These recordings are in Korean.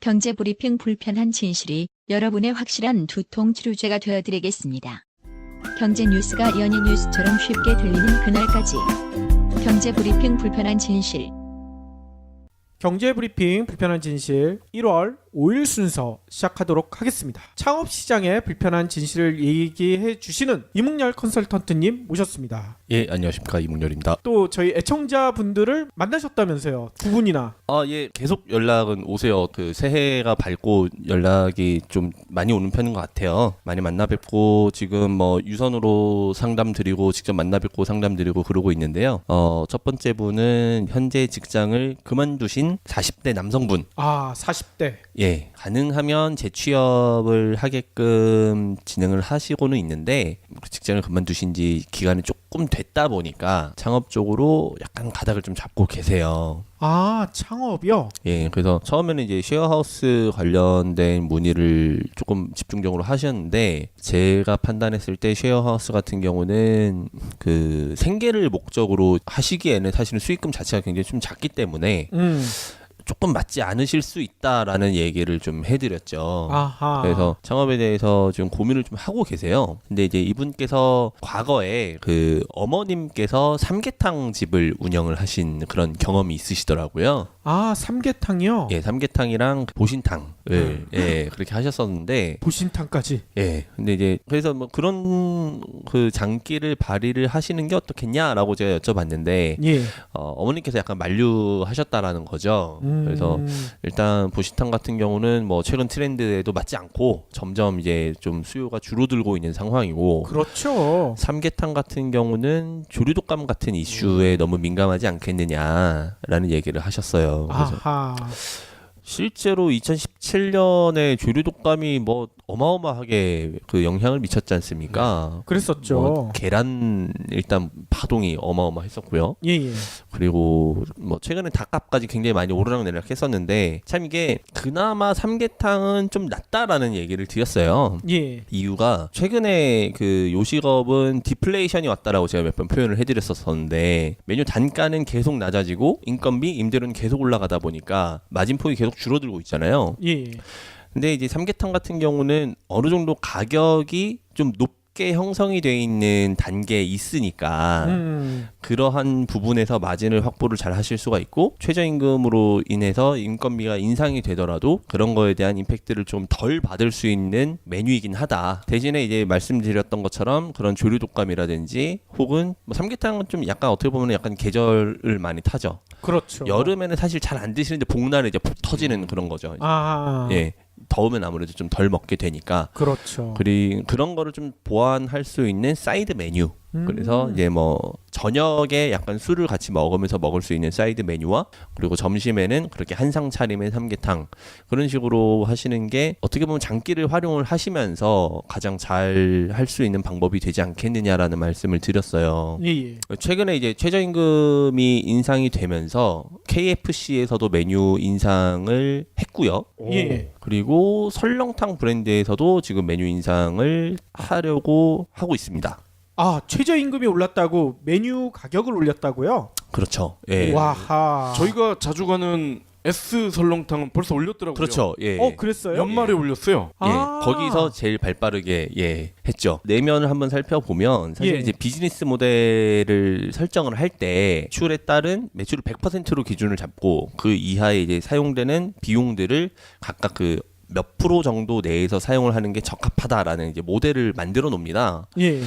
경제브리핑 불편한 진실이 여러분의 확실한 두통 치료제가 되어드리겠습니다. 경제 뉴스가 연예 뉴스처럼 쉽게 들리는 그날까지. 경제브리핑 불편한 진실. 경제브리핑 불편한 진실 1월 5일 순서 시작하도록 하겠습니다. 창업시장의 불편한 진실을 얘기해 주시는 이묵렬 컨설턴트님 모셨습니다. 예, 안녕하십니까, 이묵렬입니다. 또 저희 애청자분들을 만나셨다면서요. 두 분이나. 예, 계속 연락은 오세요. 그 새해가 밝고 연락이 좀 많이 오는 편인 것 같아요. 많이 만나 뵙고 지금 뭐 유선으로 상담 드리고 직접 만나 뵙고 상담 드리고 그러고 있는데요. 첫 번째 분은 현재 직장을 그만두신 40대 남성분. 40대. 예, 가능하면 재취업을 하게끔 진행을 하시고는 있는데 직장을 그만두신 지 기간이 조금 됐다 보니까 창업 쪽으로 약간 가닥을 좀 잡고 계세요. 창업이요? 예, 그래서 처음에는 이제 쉐어하우스 관련된 문의를 조금 집중적으로 하셨는데 제가 판단했을 때 쉐어하우스 같은 경우는 그 생계를 목적으로 하시기에는 사실은 수익금 자체가 굉장히 좀 작기 때문에 조금 맞지 않으실 수 있다라는 얘기를 좀 해드렸죠. 그래서 창업에 대해서 지금 고민을 좀 하고 계세요. 근데 이제 이분께서 과거에 그 어머님께서 삼계탕 집을 운영을 하신 그런 경험이 있으시더라고요. 삼계탕이요? 예, 삼계탕이랑 보신탕을 예, 그렇게 하셨었는데 보신탕까지. 예. 근데 이제 그래서 뭐 그런 그 장기를 발휘를 하시는 게 어떻겠냐라고 제가 여쭤봤는데 예. 어머니께서 약간 만류하셨다라는 거죠. 그래서 일단 보신탕 같은 경우는 뭐 최근 트렌드에도 맞지 않고 점점 이제 좀 수요가 줄어들고 있는 상황이고 그렇죠. 삼계탕 같은 경우는 조류독감 같은 이슈에 너무 민감하지 않겠느냐라는 얘기를 하셨어요. 그래서 실제로 2017년에 조류독감이 뭐 어마어마하게 그 영향을 미쳤지 않습니까? 그랬었죠. 뭐 계란 일단 파동이 어마어마했었고요. 예. 그리고 뭐 최근에 닭값까지 굉장히 많이 오르락내리락 했었는데 참 이게 그나마 삼계탕은 좀 낫다라는 얘기를 드렸어요. 예. 이유가 최근에 그 요식업은 디플레이션이 왔다라고 제가 몇 번 표현을 해드렸었는데 메뉴 단가는 계속 낮아지고 인건비, 임대료는 계속 올라가다 보니까 마진폭이 계속 줄어들고 있잖아요. 예. 근데 이제 삼계탕 같은 경우는 어느 정도 가격이 좀 높게 형성이 돼 있는 단계에 있으니까 그러한 부분에서 마진을 확보를 잘 하실 수가 있고 최저임금으로 인해서 인건비가 인상이 되더라도 그런 거에 대한 임팩트를 좀 덜 받을 수 있는 메뉴이긴 하다. 대신에 이제 말씀드렸던 것처럼 그런 조류독감이라든지 혹은 뭐 삼계탕은 좀 약간 어떻게 보면 약간 계절을 많이 타죠. 그렇죠. 여름에는 사실 잘 안 드시는데 복날에 이제 폭 터지는 그런 거죠. 예. 더우면 아무래도 좀 덜 먹게 되니까. 그렇죠. 그리고 그런 거를 좀 보완할 수 있는 사이드 메뉴. 그래서 이제 뭐 저녁에 약간 술을 같이 먹으면서 먹을 수 있는 사이드 메뉴와 그리고 점심에는 그렇게 한상 차림의 삼계탕 그런 식으로 하시는 게 어떻게 보면 장기를 활용을 하시면서 가장 잘 할 수 있는 방법이 되지 않겠느냐라는 말씀을 드렸어요. 예. 최근에 이제 최저임금이 인상이 되면서 KFC에서도 메뉴 인상을 했고요. 예. 그리고 설렁탕 브랜드에서도 지금 메뉴 인상을 하려고 하고 있습니다. 최저임금이 올랐다고 메뉴 가격을 올렸다고요? 그렇죠. 예. 와하. 저희가 자주 가는 S 설렁탕은 벌써 올렸더라고요. 그렇죠. 예. 그랬어요? 연말에 올렸어요. 예. 거기서 제일 발빠르게 했죠. 내면을 한번 살펴보면 사실 예. 이제 비즈니스 모델을 설정을 할 때 매출에 따른 매출을 100%로 기준을 잡고 그 이하에 이제 사용되는 비용들을 각각 그 몇 프로 정도 내에서 사용을 하는 게 적합하다라는 이제 모델을 만들어 놓습니다. 예.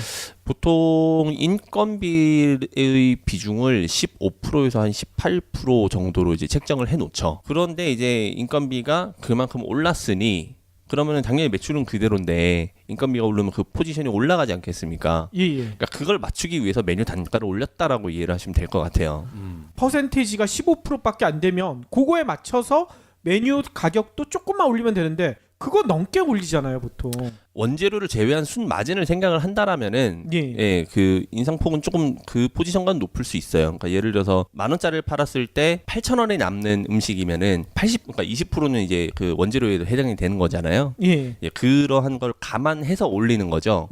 보통 인건비의 비중을 15%에서 한 18% 정도로 이제 책정을 해 놓죠. 그런데 이제 인건비가 그만큼 올랐으니 그러면은 당연히 매출은 그대로인데 인건비가 오르면 그 포지션이 올라가지 않겠습니까? 예. 그러니까 그걸 맞추기 위해서 메뉴 단가를 올렸다라고 이해를 하시면 될 것 같아요. 퍼센테이지가 15%밖에 안 되면 그거에 맞춰서 메뉴 가격도 조금만 올리면 되는데 그거 넘게 올리잖아요, 보통. 원재료를 제외한 순 마진을 생각을 한다라면은 예. 그 인상폭은 조금 그 포지션과는 높을 수 있어요. 그러니까 예를 들어서 10,000원짜리를 팔았을 때 8,000원에 남는 음식이면은 그러니까 20%는 이제 그 원재료에도 해당이 되는 거잖아요. 예. 예, 그러한 걸 감안해서 올리는 거죠.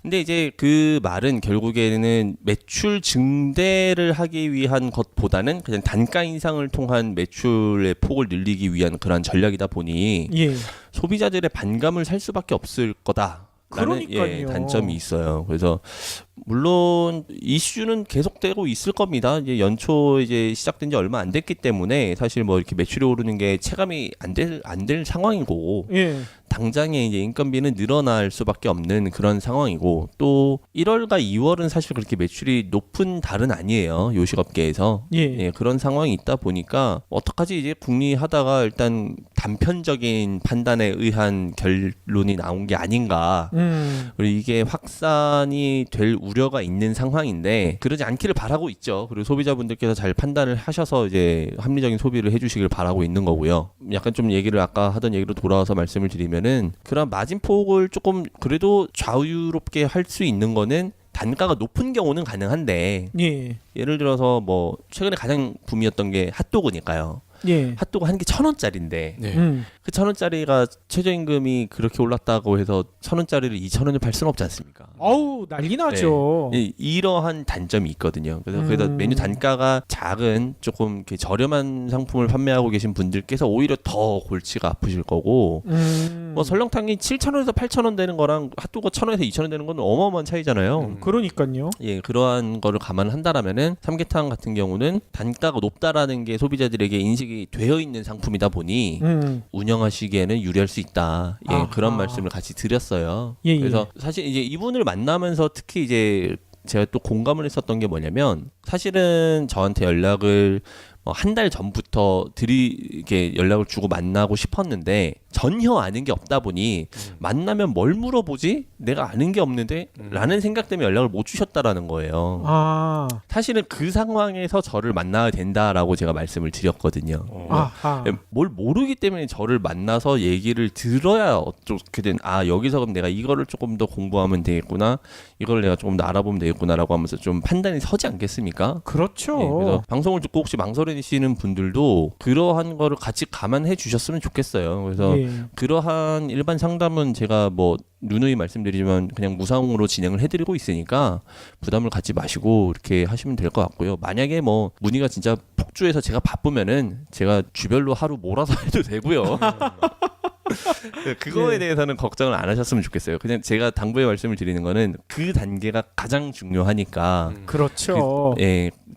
근데 이제 그 말은 결국에는 매출 증대를 하기 위한 것보다는 그냥 단가 인상을 통한 매출의 폭을 늘리기 위한 그런 전략이다 보니 예. 소비자들의 반감을 살 수밖에 없을 거다라는 그러니까요. 단점이 있어요. 그래서 물론 이슈는 계속되고 있을 겁니다. 이제 연초 이제 시작된 지 얼마 안 됐기 때문에 사실 뭐 이렇게 매출이 오르는 게 체감이 안 될 상황이고 예. 당장에 이제 인건비는 늘어날 수밖에 없는 그런 상황이고 또 1월과 2월은 사실 그렇게 매출이 높은 달은 아니에요. 요식업계에서. 예. 그런 상황이 있다 보니까 어떡하지 이제 궁리하다가 일단 단편적인 판단에 의한 결론이 나온 게 아닌가. 그리고 이게 확산이 될 우려가 있는 상황인데 그러지 않기를 바라고 있죠. 그리고 소비자분들께서 잘 판단을 하셔서 이제 합리적인 소비를 해주시길 바라고 있는 거고요. 약간 좀 얘기를 아까 하던 얘기로 돌아와서 말씀을 드리면은 그런 마진폭을 조금 그래도 자유롭게 할 수 있는 거는 단가가 높은 경우는 가능한데 예. 예를 들어서 뭐 최근에 가장 붐이었던 게 핫도그니까요. 예. 핫도그 한 개 1,000원짜리인데 네. 그 1,000원짜리가 최저임금이 그렇게 올랐다고 해서 1,000원짜리를 2,000원에 팔 수는 없지 않습니까? 어우, 난리 나죠. 이러한 단점이 있거든요. 그래서 메뉴 단가가 작은 조금 이렇게 저렴한 상품을 판매하고 계신 분들께서 오히려 더 골치가 아프실 거고 뭐 설렁탕이 7,000원에서 8,000원 되는 거랑 핫도그가 1,000원에서 2,000원 되는 건 어마어마한 차이잖아요. 그러니까요. 예, 그러한 거를 감안한다라면은 삼계탕 같은 경우는 단가가 높다라는 게 소비자들에게 인식이 되어 있는 상품이다 보니 운영하시기에는 유리할 수 있다. 예, 아하. 그런 말씀을 같이 드렸어요. 예, 예. 그래서 사실 이제 이분을 만나면서 특히 이제 제가 또 공감을 했었던 게 뭐냐면 사실은 저한테 연락을 한 달 전부터 이렇게 연락을 주고 만나고 싶었는데 전혀 아는 게 없다 보니 만나면 뭘 물어보지? 내가 아는 게 없는데? 라는 생각 때문에 연락을 못 주셨다라는 거예요. 아. 사실은 그 상황에서 저를 만나야 된다라고 제가 말씀을 드렸거든요. 아하. 뭘 모르기 때문에 저를 만나서 얘기를 들어야 어떻게든 여기서 그럼 내가 이거를 조금 더 공부하면 되겠구나, 이걸 내가 조금 더 알아보면 되겠구나라고 하면서 좀 판단이 서지 않겠습니까? 그렇죠. 예, 그래서 방송을 듣고 혹시 망설이시는 분들도 그러한 거를 같이 감안해 주셨으면 좋겠어요. 그래서 예. 그러한 일반 상담은 제가 뭐 누누이 말씀드리지만 그냥 무상으로 진행을 해드리고 있으니까 부담을 갖지 마시고 이렇게 하시면 될 것 같고요. 만약에 뭐 문의가 진짜 폭주해서 제가 바쁘면은 제가 주별로 하루 몰아서 해도 되고요. 그거에 대해서는 걱정을 안 하셨으면 좋겠어요. 그냥 제가 당부의 말씀을 드리는 거는 그 단계가 가장 중요하니까 그렇죠.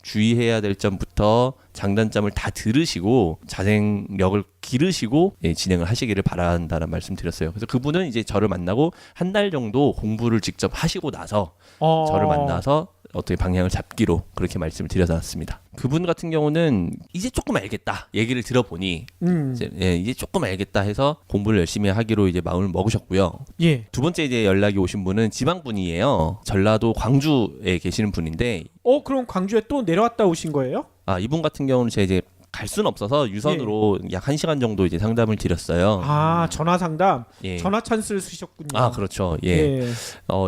주의해야 될 점부터 장단점을 다 들으시고 자생력을 기르시고 진행을 하시기를 바란다는 말씀 드렸어요. 그래서 그분은 이제 저를 만나고 한 달 정도 공부를 직접 하시고 나서 저를 만나서 어떻게 방향을 잡기로 그렇게 말씀을 드려놨습니다. 그분 같은 경우는 이제 조금 알겠다 얘기를 들어보니 이제 조금 알겠다 해서 공부를 열심히 하기로 이제 마음을 먹으셨고요. 예. 두 번째 이제 연락이 오신 분은 지방 분이에요. 전라도 광주에 계시는 분인데 그럼 광주에 또 내려왔다 오신 거예요? 이분 같은 경우는 제가 이제 갈 수는 없어서 유선으로 약 1시간 정도 이제 상담을 드렸어요. 전화 상담. 예. 전화 찬스를 쓰셨군요. 그렇죠. 예.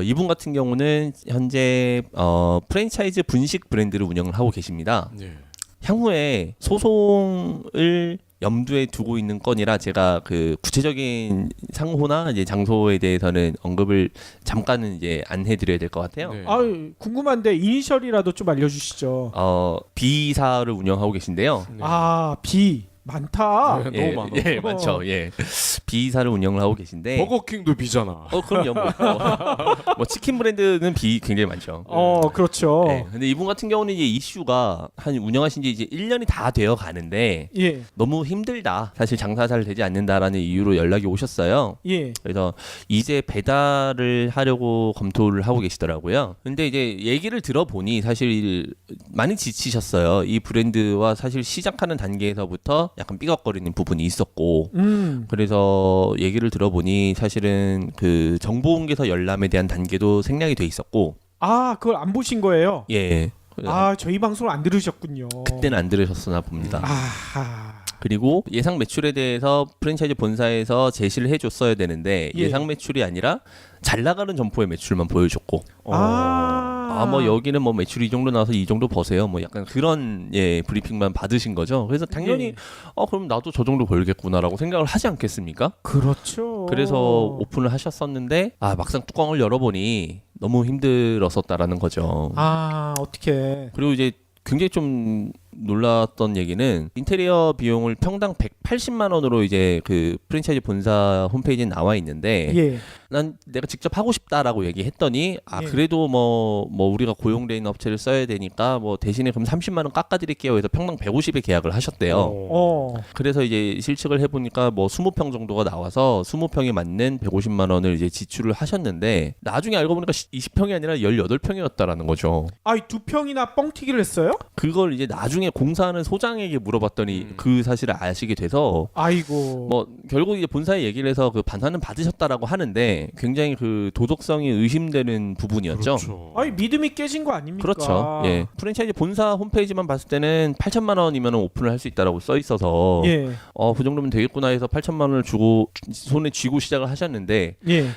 이분 같은 경우는 현재 프랜차이즈 분식 브랜드를 운영을 하고 계십니다. 네. 향후에 소송을 염두에 두고 있는 건이라 제가 그 구체적인 상호나 이제 장소에 대해서는 언급을 잠깐은 이제 안 해드려야 될 것 같아요. 네. 궁금한데 이니셜이라도 좀 알려주시죠. B사를 운영하고 계신데요. 네. B 많다. 네, 너무 많아. 예, 많죠. 예. B사를 운영을 하고 계신데. 버거킹도 비잖아. 그럼요. 뭐 치킨 브랜드는 B 굉장히 많죠. 그렇죠. 네. 근데 이분 같은 경우는 이제 이슈가 한 운영하신 지 이제 1년이 다 되어 가는데 예. 너무 힘들다. 사실 장사 잘 되지 않는다라는 이유로 연락이 오셨어요. 예. 그래서 이제 배달을 하려고 검토를 하고 계시더라고요. 근데 이제 얘기를 들어보니 사실 많이 지치셨어요. 이 브랜드와 사실 시작하는 단계에서부터 약간 삐걱거리는 부분이 있었고 그래서 얘기를 들어보니 사실은 그 정보공개서 열람에 대한 단계도 생략이 돼 있었고 그걸 안 보신 거예요? 예. 저희 방송을 안 들으셨군요. 그때는 안 들으셨으나 봅니다. 그리고 예상 매출에 대해서 프랜차이즈 본사에서 제시를 해줬어야 되는데 예. 예상 매출이 아니라 잘 나가는 점포의 매출만 보여줬고 뭐 여기는 뭐 매출이 이 정도 나와서 이 정도 버세요. 뭐 약간 그런 브리핑만 받으신 거죠. 그래서 당연히 예. 그럼 나도 저 정도 벌겠구나라고 생각을 하지 않겠습니까? 그렇죠. 그래서 오픈을 하셨었는데 막상 뚜껑을 열어보니 너무 힘들었었다라는 거죠. 어떻게? 그리고 이제 굉장히 좀 놀랐던 얘기는 인테리어 비용을 평당 180만 원으로 이제 그 프랜차이즈 본사 홈페이지에 나와 있는데 예. 난 내가 직접 하고 싶다라고 얘기했더니 예. 그래도 뭐 우리가 고용돼 있는 업체를 써야 되니까 뭐 대신에 그럼 30만 원 깎아드릴게요 해서 평당 150에 계약을 하셨대요. 그래서 이제 실측을 해보니까 뭐 20평 정도가 나와서 20평에 맞는 150만 원을 이제 지출을 하셨는데 나중에 알고 보니까 20평이 아니라 18평이었다라는 거죠. 이 2평이나 뻥튀기를 했어요? 그걸 이제 나중에 공사하는 소장에게 물어봤더니 그 사실을 아시게 돼서 아이고. 뭐 결국 이제 본사에 얘기를 해서 그 반환은 받으셨다라고 하는데 굉장히 그 도덕성이 의심되는 부분이었죠. 그렇죠. 믿음이 깨진 거 아닙니까? 그렇죠. 예. 프랜차이즈 본사 홈페이지만 봤을 때는 8천만 원이면 오픈을 할 수 있다라고 써 있어서 예. 그 정도면 되겠구나 해서 8천만 원을 주고 손에 쥐고 시작을 하셨는데 예.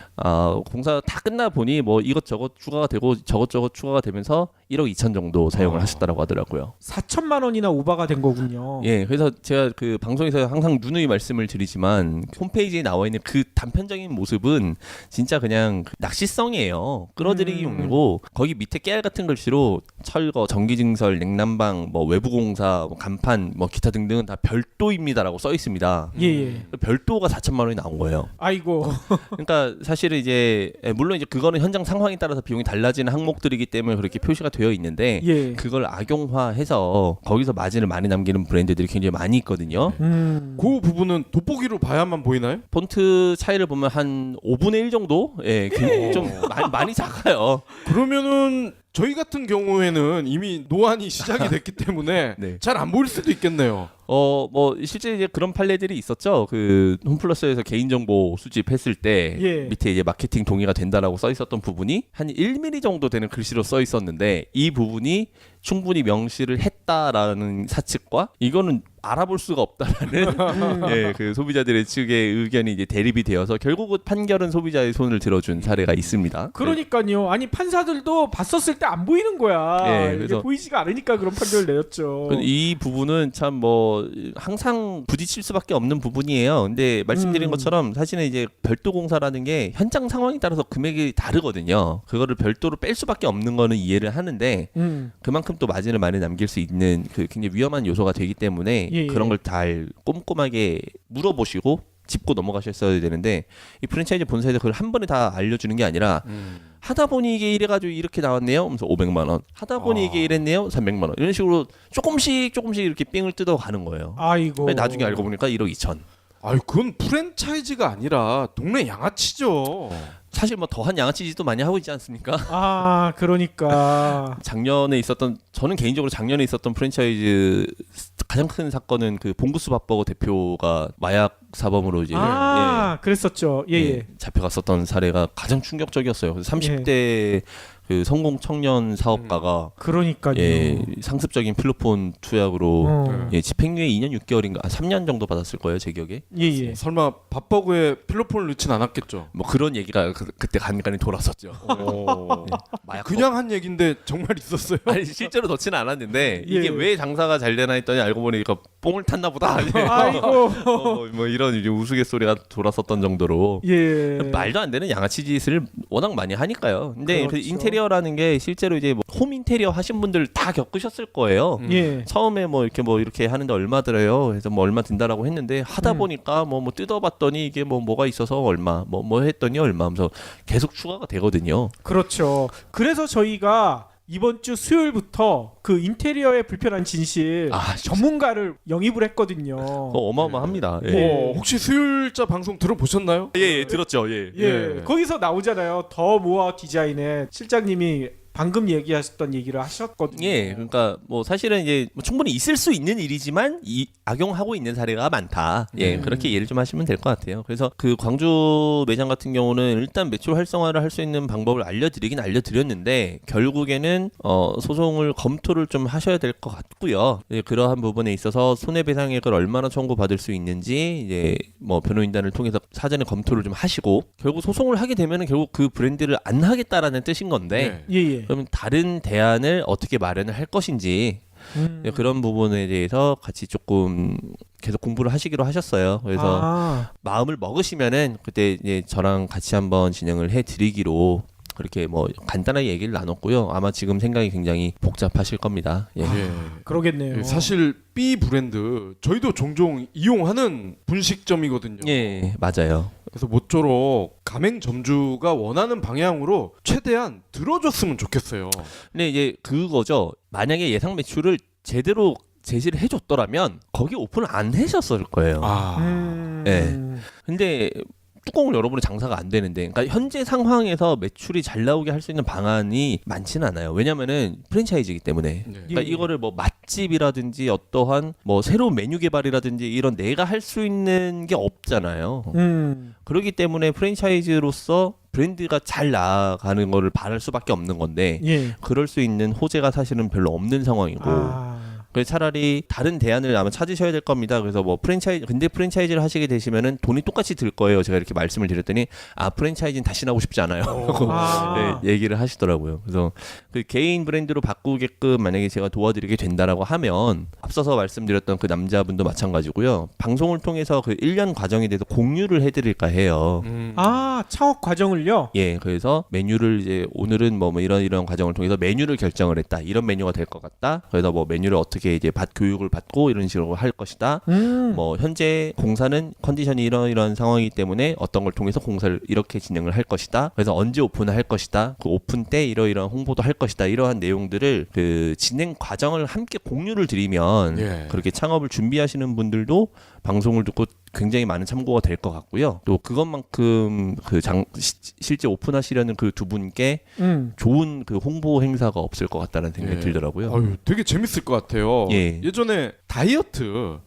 공사 다 끝나 보니 뭐 이것저것 추가가 되고 저것저것 추가가 되면서 1억 2천 정도 사용을 하셨다라고 하더라고요. 4천만 원이나 오바가 된 거군요. 예, 그래서 제가 그 방송에서 항상 누누이 말씀을 드리지만 홈페이지에 나와 있는 그 단편적인 모습은 진짜 그냥 낚시성이에요. 끌어들이기 용이고 거기 밑에 깨알 같은 글씨로 철거, 전기증설, 냉난방, 뭐 외부공사, 뭐 간판, 뭐 기타 등등은 다 별도입니다라고 써 있습니다. 예. 별도가 4천만 원이 나온 거예요. 아이고. 그러니까 사실은 이제 물론 이제 그거는 현장 상황에 따라서 비용이 달라지는 항목들이기 때문에 그렇게 표시가 되어 있는데 예. 그걸 악용화해서 거기서 마진을 많이 남기는 브랜드들이 굉장히 많이 있거든요. 그 부분은 돋보기로 봐야만 보이나요? 폰트 차이를 보면 한 5분의 1 정도? 좀 많이 작아요. 그러면은 저희 같은 경우에는 이미 노안이 시작이 됐기 때문에 네. 잘 안 보일 수도 있겠네요. 뭐 실제 이제 그런 판례들이 있었죠. 그 홈플러스에서 개인정보 수집했을 때 예. 밑에 이제 마케팅 동의가 된다라고 써 있었던 부분이 한 1mm 정도 되는 글씨로 써 있었는데 이 부분이 충분히 했다라는 사측과 이거는 알아볼 수가 없다라는 그 소비자들의 측의 의견이 이제 대립이 되어서 결국은 판결은 소비자의 손을 들어준 사례가 있습니다. 그러니까요. 아니 판사들도 봤었을 때 안 보이는 거야. 예, 이게 그래서 보이지가 않으니까 그런 판결을 내렸죠. 이 부분은 참 뭐 항상 부딪힐 수밖에 없는 부분이에요. 근데 말씀드린 것처럼 사실은 이제 별도 공사라는 게 현장 상황에 따라서 금액이 다르거든요. 그거를 별도로 뺄 수밖에 없는 거는 이해를 하는데 그만큼 또 마진을 많이 남길 수 있는 그 굉장히 위험한 요소가 되기 때문에 예. 그런 걸 잘 꼼꼼하게 물어보시고 짚고 넘어가셨어야 되는데 이 프랜차이즈 본사에서 그걸 한 번에 다 알려주는 게 아니라 하다 보니 이게 이래가지고 이렇게 나왔네요 하면서 500만 원 하다 보니 이게 이랬네요 300만 원 이런 식으로 조금씩 이렇게 삥을 뜯어가는 거예요. 아이고. 나중에 알고 보니까 1억 2천. 아유, 그건 프랜차이즈가 아니라 동네 양아치죠. 사실 뭐 더한 양아치 짓도 많이 하고 있지 않습니까? 그러니까. 저는 개인적으로 작년에 있었던 프랜차이즈 가장 큰 사건은 그 봉구스 밥버거 대표가 마약 사범으로 이제 그랬었죠. 예. 잡혀갔었던 사례가 가장 충격적이었어요. 그래서 30대 그 성공 청년 사업가가 그러니까요. 상습적인 필로폰 투약으로 집행유예 2년 6개월인가 3년 정도 받았을 거예요, 제 기억에. 예. 설마 밥버거에 필로폰을 넣진 않았겠죠? 뭐 그런 얘기가 그때 간간히 돌았었죠. 마약 그냥 한 얘긴데 정말 있었어요. 아니 실제로 넣지는 않았는데 이게 예. 왜 장사가 잘 되나 했더니 알고 보니까 뽕을 탔나 보다. 아이고. 뭐 이런 이제 우스갯소리가 돌았었던 정도로 예. 말도 안 되는 양아치 짓을 워낙 많이 하니까요. 근데 그 그렇죠. 인테리어라는 게 실제로 이제 뭐 홈 인테리어 하신 분들 다 겪으셨을 거예요. 예. 처음에 뭐 이렇게 하는데 얼마 들어요? 그래서 뭐 얼마 든다라고 했는데 하다 보니까 뭐 뜯어봤더니 이게 뭐가 있어서 얼마 뭐 했더니 얼마 하면서 계속 추가가 되거든요. 그렇죠. 그래서 저희가 이번 주 수요일부터 그 인테리어의 불편한 진실 전문가를 영입을 했거든요. 어마어마합니다. 혹시 수요일자 방송 들어보셨나요? 예, 들었죠. 예. 거기서 나오잖아요. 더 모어 디자인의 실장님이 방금 얘기하셨던 얘기를 하셨거든요. 예, 그러니까 뭐 사실은 이제 뭐 충분히 있을 수 있는 일이지만 악용하고 있는 사례가 많다. 예, 그렇게 이해를 좀 하시면 될 것 같아요. 그래서 그 광주 매장 같은 경우는 일단 매출 활성화를 할 수 있는 방법을 알려드렸는데 결국에는 소송을 검토를 좀 하셔야 될 것 같고요. 예, 그러한 부분에 있어서 손해배상액을 얼마나 청구받을 수 있는지 이제 뭐 변호인단을 통해서 사전에 검토를 좀 하시고 결국 소송을 하게 되면은 결국 그 브랜드를 안 하겠다라는 뜻인 건데. 네. 예. 그럼 다른 대안을 어떻게 마련을 할 것인지 그런 부분에 대해서 같이 조금 계속 공부를 하시기로 하셨어요. 그래서 마음을 먹으시면은 그때 이제 저랑 같이 한번 진행을 해드리기로 그렇게 뭐 간단하게 얘기를 나눴고요. 아마 지금 생각이 굉장히 복잡하실 겁니다. 예. 그러겠네요. 예, 사실 B 브랜드 저희도 종종 이용하는 분식점이거든요. 예, 맞아요. 그래서 모쪼록 가맹점주가 원하는 방향으로 최대한 들어줬으면 좋겠어요. 근데 이제 그거죠. 만약에 예상 매출을 제대로 제시를 해줬더라면 거기 오픈을 안 하셨을 거예요. 네. 근데 뚜껑을 열어보니 장사가 안 되는데, 그러니까 현재 상황에서 매출이 잘 나오게 할 수 있는 방안이 많지는 않아요. 왜냐면은 프랜차이즈이기 때문에. 네. 그러니까 이거를 뭐 맛집이라든지 어떠한 뭐 새로운 메뉴 개발이라든지 이런 내가 할 수 있는 게 없잖아요. 그렇기 때문에 프랜차이즈로서 브랜드가 잘 나아가는 거를 바랄 수밖에 없는 건데, 예. 그럴 수 있는 호재가 사실은 별로 없는 상황이고. 그래서 차라리 다른 대안을 아마 찾으셔야 될 겁니다. 그래서 뭐 근데 프랜차이즈를 하시게 되시면은 돈이 똑같이 들 거예요. 제가 이렇게 말씀을 드렸더니 프랜차이즈는 다시 나오고 싶지 않아요. 네, 얘기를 하시더라고요. 그래서 그 개인 브랜드로 바꾸게끔 만약에 제가 도와드리게 된다라고 하면 앞서서 말씀드렸던 그 남자분도 마찬가지고요. 방송을 통해서 그 1년 과정에 대해서 공유를 해드릴까 해요. 창업 과정을요? 예, 그래서 메뉴를 이제 오늘은 뭐 이런 과정을 통해서 메뉴를 결정을 했다. 이런 메뉴가 될 것 같다. 그래서 뭐 메뉴를 어떻게 이제 교육을 받고 이런 식으로 할 것이다. 뭐 현재 공사는 컨디션이 이런 상황이기 때문에 어떤 걸 통해서 공사를 이렇게 진행을 할 것이다. 그래서 언제 오픈을 할 것이다. 그 오픈 때 이러이러한 홍보도 할 것이다. 이러한 내용들을 그 진행 과정을 함께 공유를 드리면 그렇게 창업을 준비하시는 분들도 방송을 듣고 굉장히 많은 참고가 될 것 같고요. 또 그것만큼 실제 오픈하시려는 그 두 분께 좋은 그 홍보 행사가 없을 것 같다는 생각이 들더라고요. 아유, 되게 재밌을 것 같아요. 예전에 다이어트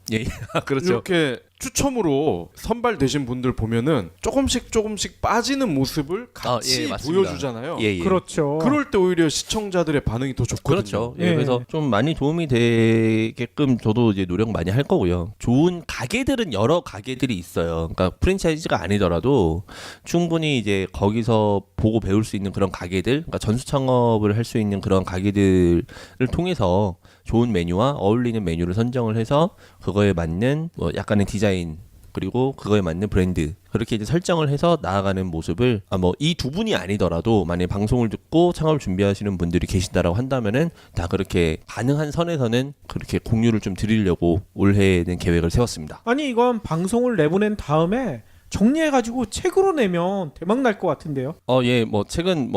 그렇죠. 이렇게 추첨으로 선발되신 분들 보면은 조금씩 빠지는 모습을 같이 보여주잖아요. 그렇죠. 그럴 때 오히려 시청자들의 반응이 더 좋거든요. 그렇죠. 그래서 좀 많이 도움이 되게끔 저도 이제 노력 많이 할 거고요. 좋은 가게들은 여러 가게들이 있어요. 그러니까 프랜차이즈가 아니더라도 충분히 이제 거기서 보고 배울 수 있는 그런 가게들, 그러니까 전수 창업을 할 수 있는 그런 가게들을 통해서 좋은 메뉴와 어울리는 메뉴를 선정을 해서 그거에 맞는 뭐 약간의 디자인 그리고 그거에 맞는 브랜드 그렇게 이제 설정을 해서 나아가는 모습을 이 두 분이 아니더라도 만약에 방송을 듣고 창업을 준비하시는 분들이 계신다라고 한다면은 다 그렇게 가능한 선에서는 그렇게 공유를 좀 드리려고 올해는 계획을 세웠습니다. 아니 이건 방송을 내보낸 다음에 정리해가지고 책으로 내면 대박 날 것 같은데요? 예, 뭐 책은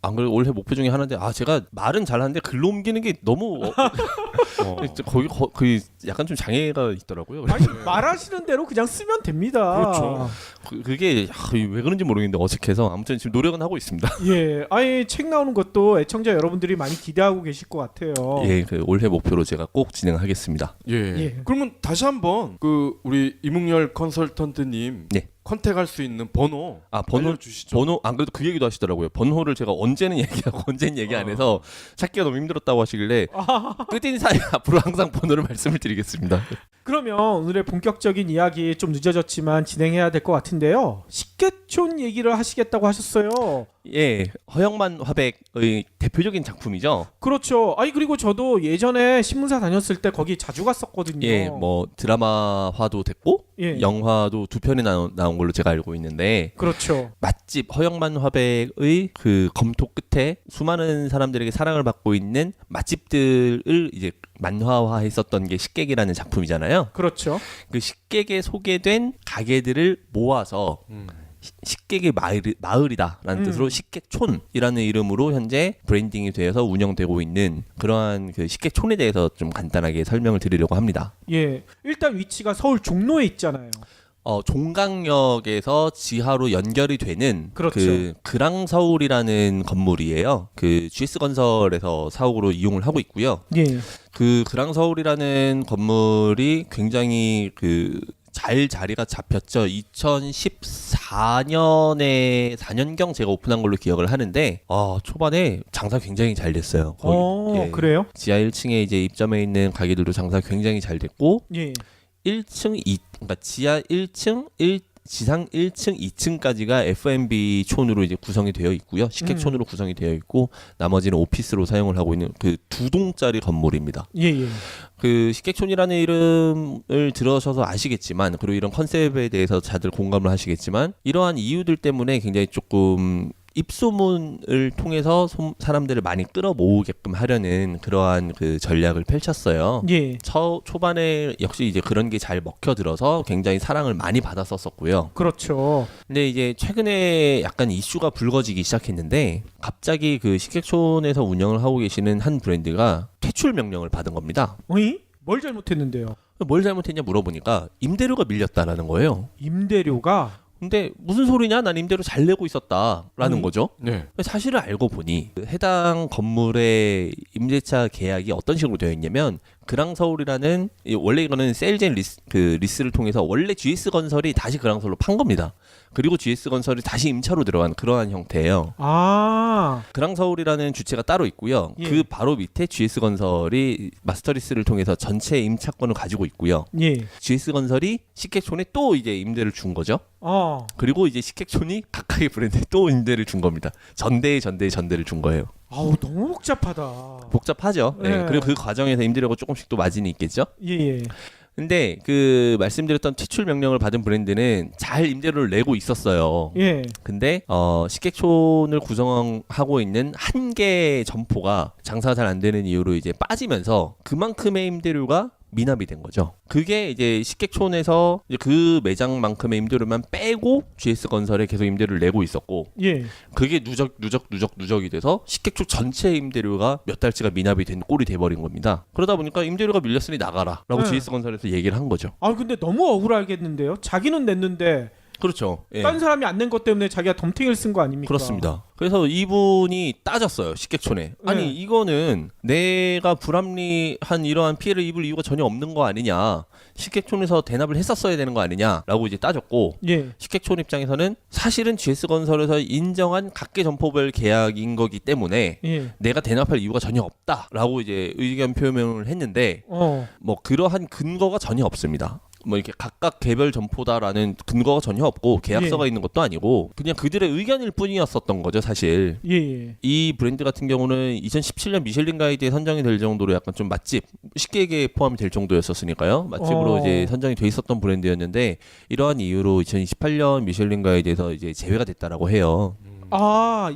안 그래도 올해 목표 중에 하나인데 제가 말은 잘하는데 글로 옮기는 게 너무 거기 약간 좀 장애가 있더라고요. 아니 말하시는 대로 그냥 쓰면 됩니다. 그렇죠. 그게 왜 그런지 모르겠는데 어색해서 아무튼 지금 노력은 하고 있습니다. 예, 아예 책 나오는 것도 애청자 여러분들이 많이 기대하고 계실 것 같아요. 예, 그 올해 목표로 제가 꼭 진행하겠습니다. 그러면 다시 한번 그 우리 이묵열 컨설턴트님 컨택할 수 있는 번호 알려주시죠. 번호 안 그래도 그 얘기도 하시더라고요. 번호를 제가 언제는 얘기하고 언제는 얘기 안 해서 찾기가 너무 힘들었다고 하시길래 끝인사에 앞으로 항상 번호를 말씀을 드리겠습니다. 그러면 오늘의 본격적인 이야기 좀 늦어졌지만 진행해야 될 것 같은데요. 식개촌 얘기를 하시겠다고 하셨어요. 예, 허영만 화백의 대표적인 작품이죠. 그렇죠. 그리고 저도 예전에 신문사 다녔을 때 거기 자주 갔었거든요. 예, 뭐 드라마화도 됐고 영화도 2편이 나온 걸로 제가 알고 있는데 그렇죠. 맛집 허영만 화백의 그 검토 끝에 수많은 사람들에게 사랑을 받고 있는 맛집들을 이제 만화화했었던 게 식객이라는 작품이잖아요. 그렇죠. 그 식객에 소개된 가게들을 모아서 식객의 마을이다라는 뜻으로 식객촌이라는 이름으로 현재 브랜딩이 되어서 운영되고 있는 그러한 그 식객촌에 대해서 좀 간단하게 설명을 드리려고 합니다. 예, 일단 위치가 서울 종로에 있잖아요. 종강역에서 지하로 연결이 되는 그렇죠. 그 그랑서울이라는 건물이에요. 그 GS건설에서 사옥으로 이용을 하고 있고요. 예. 그 그랑서울이라는 건물이 굉장히 잘 자리가 잡혔죠. 2014년에 4년경 제가 오픈한 걸로 기억을 하는데 초반에 장사 굉장히 잘 됐어요. 거의. 그래요? 지하 1층에 이제 입점해 있는 가게들도 장사 굉장히 잘 됐고 예. 1층 그러니까 지하 1층 지상 1층, 2층까지가 F&B 촌으로 이제 구성이 되어 있고요. 식객촌으로 구성이 되어 있고 나머지는 오피스로 사용을 하고 있는 그 2동짜리 건물입니다. 예. 그 식객촌이라는 이름을 들으셔서 아시겠지만, 그리고 이런 컨셉에 대해서 다들 공감을 하시겠지만, 이러한 이유들 때문에 굉장히 조금 입소문을 통해서 사람들을 많이 끌어모으게끔 하려는 그러한 그 전략을 펼쳤어요. 예. 초반에 역시 이제 그런 게 잘 먹혀들어서 굉장히 사랑을 많이 받았었고요. 그렇죠. 근데 이제 최근에 약간 이슈가 불거지기 시작했는데, 갑자기 그 식객촌에서 운영을 하고 계시는 한 브랜드가 퇴출 명령을 받은 겁니다. 어이? 뭘 잘못했는데요? 뭘 잘못했냐 물어보니까 임대료가 밀렸다라는 거예요. 임대료가? 근데 무슨 소리냐? 난 임대료 잘 내고 있었다라는 거죠. 네. 사실을 알고 보니 해당 건물의 임대차 계약이 어떤 식으로 되어 있냐면, 그랑서울이라는 원래 이거는 세일즈 리스를 통해서 원래 GS건설이 다시 그랑서울로 판 겁니다. 그리고 GS건설이 다시 임차로 들어간 그러한 형태예요. 그랑서울이라는 주체가 따로 있고요. 예. 그 바로 밑에 GS건설이 마스터리스를 통해서 전체 임차권을 가지고 있고요. 예. GS건설이 식객촌에 또 이제 임대를 준 거죠. 그리고 이제 식객촌이 각각의 브랜드에 또 임대를 준 겁니다. 전대를 준 거예요. 아우, 너무 복잡하다. 복잡하죠. 네. 네. 그리고 그 과정에서 임대료가 조금씩 또 마진이 있겠죠. 예. 근데 그 말씀드렸던 퇴출 명령을 받은 브랜드는 잘 임대료를 내고 있었어요. 예. 근데 식객촌을 구성하고 있는 한 개의 점포가 장사가 잘 안 되는 이유로 이제 빠지면서 그만큼의 임대료가 미납이 된 거죠. 그게 이제 식객촌에서 이제 그 매장만큼의 임대료만 빼고 GS건설에 계속 임대료를 내고 있었고, 예. 그게 누적이 돼서 식객촌 전체 임대료가 몇 달치가 미납이 된 꼴이 돼버린 겁니다. 그러다 보니까 임대료가 밀렸으니 나가라라고 네. GS건설에서 얘기를 한 거죠. 근데 너무 억울하겠는데요. 자기는 냈는데 그렇죠. 예. 딴 사람이 안 낸 것 때문에 자기가 덤탱이를 쓴 거 아닙니까? 그렇습니다. 그래서 이분이 따졌어요, 식객촌에. 아니, 네. 이거는 내가 불합리한 이러한 피해를 입을 이유가 전혀 없는 거 아니냐, 식객촌에서 대납을 했었어야 되는 거 아니냐라고 이제 따졌고, 예. 식객촌 입장에서는 사실은 GS건설에서 인정한 각계 점포별 계약인 거기 때문에 예. 내가 대납할 이유가 전혀 없다라고 이제 의견 표명을 했는데, 뭐 그러한 근거가 전혀 없습니다. 뭐 이렇게 각각 개별 점포다라는 근거가 전혀 없고 계약서가 있는 것도 아니고 그냥 그들의 의견일 뿐이었었던 거죠, 사실. 예. 이 브랜드 같은 경우는 2017년 미슐린 가이드에 선정이 될 정도로 약간 좀 맛집, 식객에 포함이 될 정도였었으니까요. 맛집으로 이제 선정이 돼 있었던 브랜드였는데, 이러한 이유로 2028년 미슐린 가이드에서 이제 제외가 됐다라고 해요.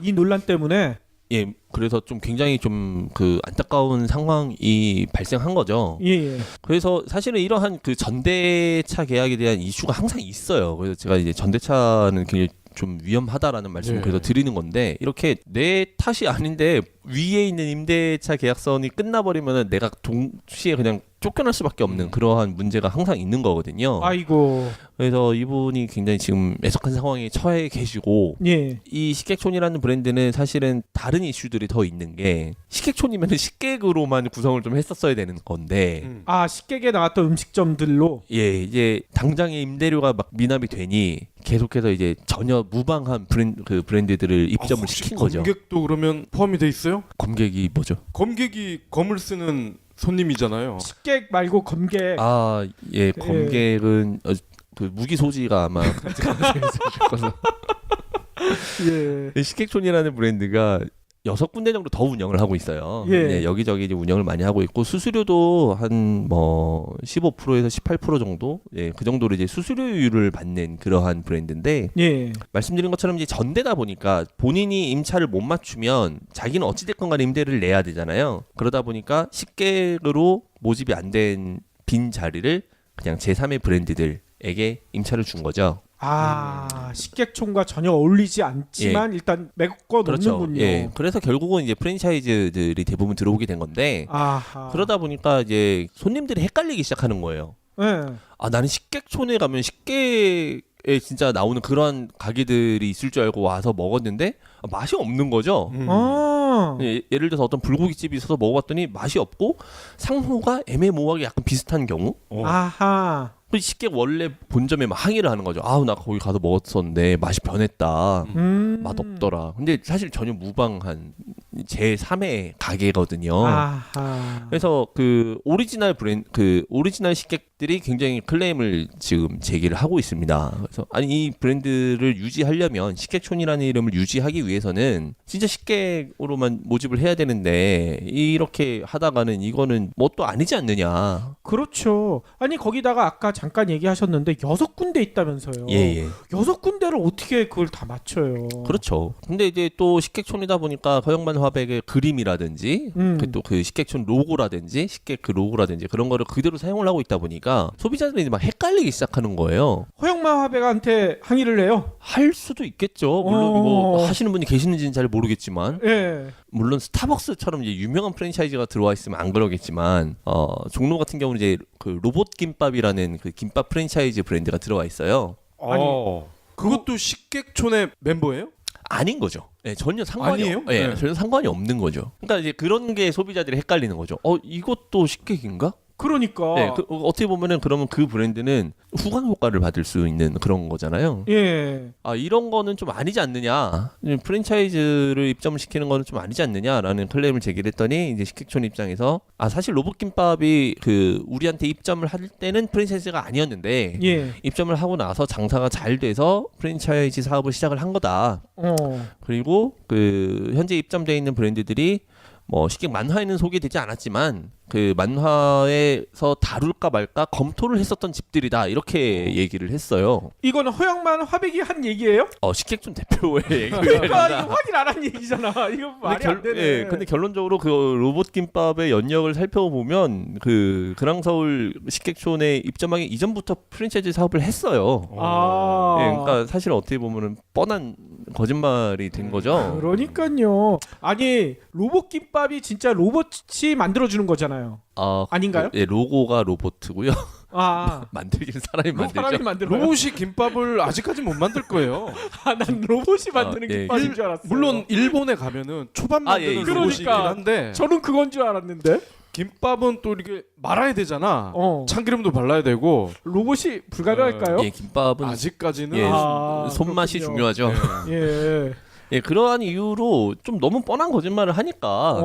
이 논란 때문에. 예, 그래서 좀 굉장히 좀 그 안타까운 상황이 발생한 거죠. 예. 그래서 사실은 이러한 그 전대차 계약에 대한 이슈가 항상 있어요. 그래서 제가 이제 전대차는 굉장히 좀 위험하다라는 말씀을 그래서 드리는 건데, 이렇게 내 탓이 아닌데 위에 있는 임대차 계약선이 끝나버리면은 내가 동시에 그냥 쫓겨날 수밖에 없는 그러한 문제가 항상 있는 거거든요. 아이고. 그래서 이분이 굉장히 지금 애석한 상황에 처해 계시고, 예. 이 식객촌이라는 브랜드는 사실은 다른 이슈들이 더 있는 게, 식객촌이면 식객으로만 구성을 좀 했었어야 되는 건데, 식객에 나왔던 음식점들로. 예, 이제 당장의 임대료가 막 미납이 되니 계속해서 이제 전혀 무방한 브랜드들을 입점을 시킨 거죠. 검객도 그러면 포함이 돼 있어요? 검객이 뭐죠? 검객이 검을 쓰는 손님이잖아요. 식객 말고 검객. 예, 검객은 그 무기 소지가 아마 가능해서 예. 식객촌이라는 브랜드가 6군데 정도 더 운영을 하고 있어요. 예. 네, 여기저기 이제 운영을 많이 하고 있고, 수수료도 한 뭐 15%에서 18% 정도, 예, 그 정도로 이제 수수료율을 받는 그러한 브랜드인데, 예. 말씀드린 것처럼 이제 전대다 보니까 본인이 임차를 못 맞추면 자기는 어찌됐건 간에 임대를 내야 되잖아요. 그러다 보니까 식객으로 모집이 안 된 빈 자리를 그냥 제3의 브랜드들에게 임차를 준 거죠. 식객촌과 전혀 어울리지 않지만 일단 메꿔 놓는군요. 예. 그래서 결국은 이제 프랜차이즈들이 대부분 들어오게 된 건데, 그러다 보니까 이제 손님들이 헷갈리기 시작하는 거예요. 네. 아 나는 식객촌에 가면 식객에 진짜 나오는 그런 가게들이 있을 줄 알고 와서 먹었는데 맛이 없는 거죠. 예를 들어서 어떤 불고기집이 있어서 먹어봤더니 맛이 없고 상호가 애매모호하게 약간 비슷한 경우. 아하. 식객 원래 본점에 막 항의를 하는 거죠. 아우 나 거기 가서 먹었었는데 맛이 변했다. 맛 없더라. 근데 사실 전혀 무방한 제 3의 가게거든요. 아하. 그래서 그 오리지널 식객들이 굉장히 클레임을 지금 제기를 하고 있습니다. 그래서 아니 이 브랜드를 유지하려면 식객촌이라는 이름을 유지하기 위해서는 진짜 식객으로만 모집을 해야 되는데 이렇게 하다가는 이거는 뭣도 아니지 않느냐. 그렇죠. 아니 거기다가 아까 잠깐 얘기하셨는데 6군데 있다면서요. 예. 6군데를 어떻게 그걸 다 맞춰요. 그렇죠. 근데 이제 또 식객촌이다 보니까 허영만 화백의 그림이라든지 또 그 식객촌 로고라든지 식객 그 로고라든지 그런 거를 그대로 사용을 하고 있다 보니까 소비자들이 막 헷갈리기 시작하는 거예요. 허영만 화백한테 항의를 해요? 할 수도 있겠죠. 물론 이거 하시는 분이 계시는지는 잘 모르겠지만 예. 물론 스타벅스처럼 이제 유명한 프랜차이즈가 들어와 있으면 안 그러겠지만 종로 같은 경우는 이제 그 로봇 김밥이라는 그 김밥 프랜차이즈 브랜드가 들어와 있어요. 아니, 그것도 식객촌의 멤버예요? 아닌 거죠. 네, 전혀 상관이 아니에요? 네, 네. 전혀 상관이 없는 거죠. 그러니까 이제 그런 게 소비자들이 헷갈리는 거죠. 이것도 식객인가? 그러니까. 네, 어떻게 보면은 그러면 그 브랜드는 후광 효과를 받을 수 있는 그런 거잖아요. 예. 이런 거는 좀 아니지 않느냐. 프랜차이즈를 입점을 시키는 거는 좀 아니지 않느냐라는 클레임을 제기를 했더니 이제 식객촌 입장에서 사실 로봇김밥이 그 우리한테 입점을 할 때는 프랜차이즈가 아니었는데 예. 입점을 하고 나서 장사가 잘 돼서 프랜차이즈 사업을 시작을 한 거다. 그리고 그 현재 입점되어 있는 브랜드들이 뭐 식객 만화에는 소개되지 않았지만 그 만화에서 다룰까 말까 검토를 했었던 집들이다 이렇게 얘기를 했어요. 이거는 허영만 화백이 한 얘기예요? 식객촌 대표의 얘기가 그러니까 이거 확인 안 한 얘기잖아. 이거 말이 안 되네. 예, 근데 결론적으로 그 로봇 김밥의 연역을 살펴보면 그 그랑서울 식객촌에 입점하기 이전부터 프랜차이즈 사업을 했어요. 예, 그러니까 사실 어떻게 보면은 뻔한 거짓말이 된 거죠. 그러니까요. 아니 로봇 김밥이 진짜 로봇이 만들어주는 거잖아요. 아닌가요? 예, 로고가 로봇이고요. 만들기는 사람이 만들죠. 사람이 만들어요? 로봇이 김밥을 아직까지 못 만들 거예요. 난 로봇이 만드는 예. 김밥인 줄 알았어요. 물론 일본에 가면은 초밥 만드는 예, 로봇이긴 그러니까. 한데 저는 그건 줄 알았는데 김밥은 또 이렇게 말아야 되잖아. 어. 참기름도 발라야 되고 로봇이 불가능할까요? 예, 김밥은 아직까지는 예, 아, 손맛이 그렇군요. 중요하죠. 예. 예, 그러한 이유로 좀 너무 뻔한 거짓말을 하니까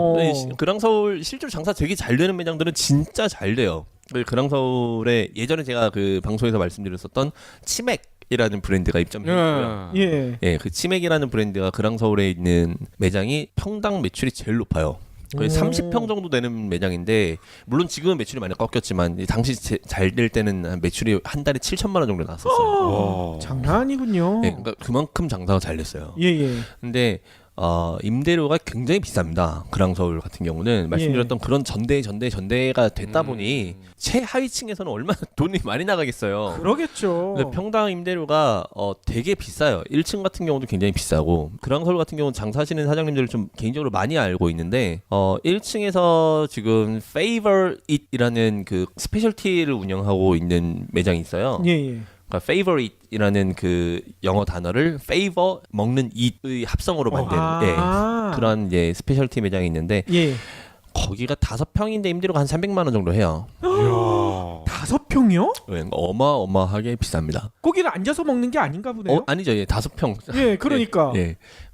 그랑서울 실제로 장사 되게 잘 되는 매장들은 진짜 잘 돼요. 그랑서울에 예전에 제가 그 방송에서 말씀드렸었던 치맥이라는 브랜드가 입점했고요. 예. 그 치맥이라는 브랜드가 그랑서울에 있는 매장이 평당 매출이 제일 높아요. 거의 30평 정도 되는 매장인데 물론 지금은 매출이 많이 꺾였지만 당시 잘 될 때는 매출이 한 달에 7천만 원 정도 나왔었어요. 장난 아니군요. 네, 그러니까 그만큼 장사가 잘 됐어요. 예. 근데 임대료가 굉장히 비쌉니다. 그랑서울 같은 경우는 말씀드렸던 그런 전대가 됐다 보니 최하위층에서는 얼마나 돈이 많이 나가겠어요. 그러겠죠. 근데 평당 임대료가 되게 비싸요. 1층 같은 경우도 굉장히 비싸고 그랑서울 같은 경우는 장사하시는 사장님들을 좀 개인적으로 많이 알고 있는데 1층에서 지금 Favor It이라는 그 스페셜티를 운영하고 있는 매장이 있어요. 예. 그러니까 favorite이라는 그 영어 단어를 favor 먹는 eat의 합성어로 만든 그런 이제 스페셜티 매장이 있는데 거기가 5평인데 임대료가 한 300만 원 정도 해요. 5평이요? 그러니까 어마어마하게 비쌉니다. 거기는 앉아서 먹는 게 아닌가 보네요. 아니죠, 5평. 예, 그러니까.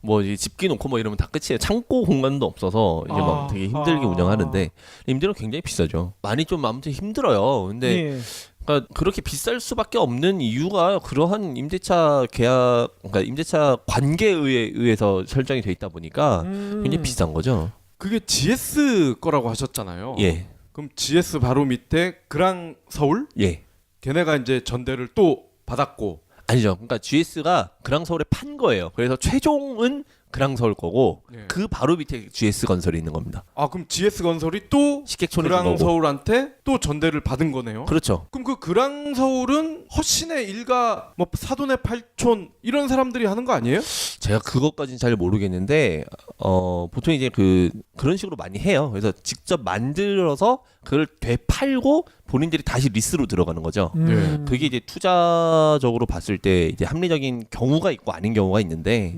뭐 집기 놓고 뭐 이러면 다 끝이에요. 창고 공간도 없어서 이제 막 되게 힘들게 운영하는데 임대료 굉장히 비싸죠. 많이 좀 아무튼 힘들어요. 근데 그러니까 그렇게 비쌀 수밖에 없는 이유가 그러한 임대차 계약, 그러니까 임대차 관계에 의해서 설정이 돼 있다 보니까 굉장히 비싼 거죠. 그게 GS 거라고 하셨잖아요. 예. 그럼 GS 바로 밑에 그랑서울? 예. 걔네가 이제 전대를 또 받았고. 아니죠. 그러니까 GS가 그랑서울에 판 거예요. 그래서 최종은 그랑서울 거고 그 바로 밑에 GS 건설이 있는 겁니다. 그럼 GS 건설이 또 식객촌에 그랑서울한테 또 전대를 받은 거네요. 그렇죠. 그럼 그 그랑서울은 허신의 일가 뭐 사돈의 팔촌 이런 사람들이 하는 거 아니에요? 제가 그것까지는 잘 모르겠는데 보통 이제 그런 식으로 많이 해요. 그래서 직접 만들어서 그걸 되팔고 본인들이 다시 리스로 들어가는 거죠. 그게 이제 투자적으로 봤을 때 이제 합리적인 경우가 있고 아닌 경우가 있는데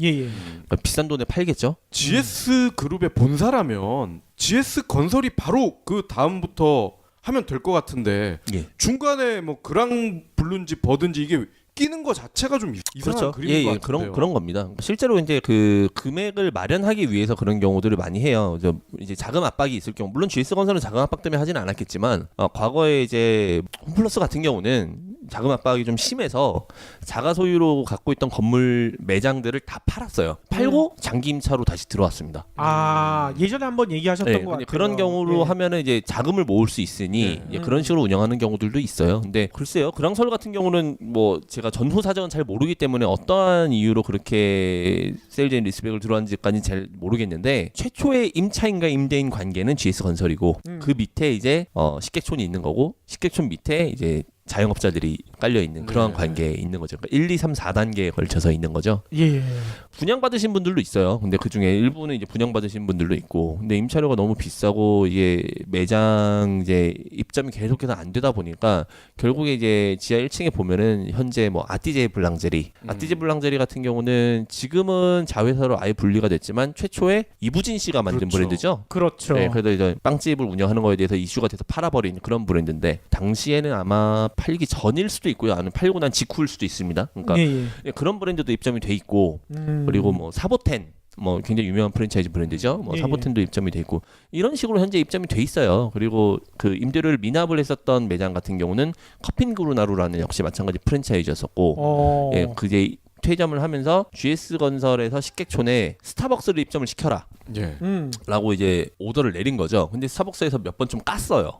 비싼 돈에 팔겠죠. GS 그룹의 본사라면 GS 건설이 바로 그 다음부터 하면 될 것 같은데 중간에 뭐 그랑 블루인지 버든지 이게 끼는 거 자체가 좀 이상한 그렇죠. 그림인 것 같아요. 그런 겁니다. 실제로 이제 그 금액을 마련하기 위해서 그런 경우들을 많이 해요. 이제 자금 압박이 있을 경우, 물론 GS 건설은 자금 압박 때문에 하지는 않았겠지만 과거에 이제 홈플러스 같은 경우는 자금 압박이 좀 심해서 자가 소유로 갖고 있던 건물 매장들을 다 팔았어요. 팔고 장기 임차로 다시 들어왔습니다. 아, 예전에 한번 얘기하셨던 것 같아요. 그런 경우로 하면은 이제 자금을 모을 수 있으니 이제 그런 식으로 운영하는 경우들도 있어요. 근데 글쎄요, 그랑설 같은 경우는 뭐 제가 전후 사정은 잘 모르기 때문에 어떠한 이유로 그렇게 세일즈 앤 리스백을 들어왔는지까지는 잘 모르겠는데 최초의 임차인과 임대인 관계는 GS 건설이고 그 밑에 이제 식객촌이 있는 거고 식객촌 밑에 이제 자영업자들이 깔려 있는 그런 관계에 있는 거죠. 그러니까 1, 2, 3, 4단계에 걸쳐서 있는 거죠. 분양받으신 분들도 있어요. 근데 그 중에 일부는 이제 분양받으신 분들도 있고, 근데 임차료가 너무 비싸고 이게 매장 이제 입점이 계속해서 안 되다 보니까 결국에 이제 지하 1층에 보면은 현재 뭐 아티제 블랑제리 같은 경우는 지금은 자회사로 아예 분리가 됐지만 최초에 이부진 씨가 만든 브랜드죠. 그렇죠. 네, 그래서 이제 빵집을 운영하는 거에 대해서 이슈가 돼서 팔아버린 그런 브랜드인데 당시에는 아마 팔기 전일 수도 있고요, 아니면 팔고 난 직후일 수도 있습니다. 그러니까 그런 브랜드도 입점이 돼 있고, 그리고 뭐 사보텐, 뭐 굉장히 유명한 프랜차이즈 브랜드죠. 뭐 사보텐도 입점이 돼 있고 이런 식으로 현재 입점이 돼 있어요. 그리고 그 임대료를 미납을 했었던 매장 같은 경우는 커핀그루나루라는 역시 마찬가지 프랜차이즈였었고, 그게 퇴점을 하면서 GS 건설에서 식객촌에 스타벅스를 입점을 시켜라. 라고 이제 오더를 내린 거죠. 근데 스타벅스에서 몇 번 좀 깠어요.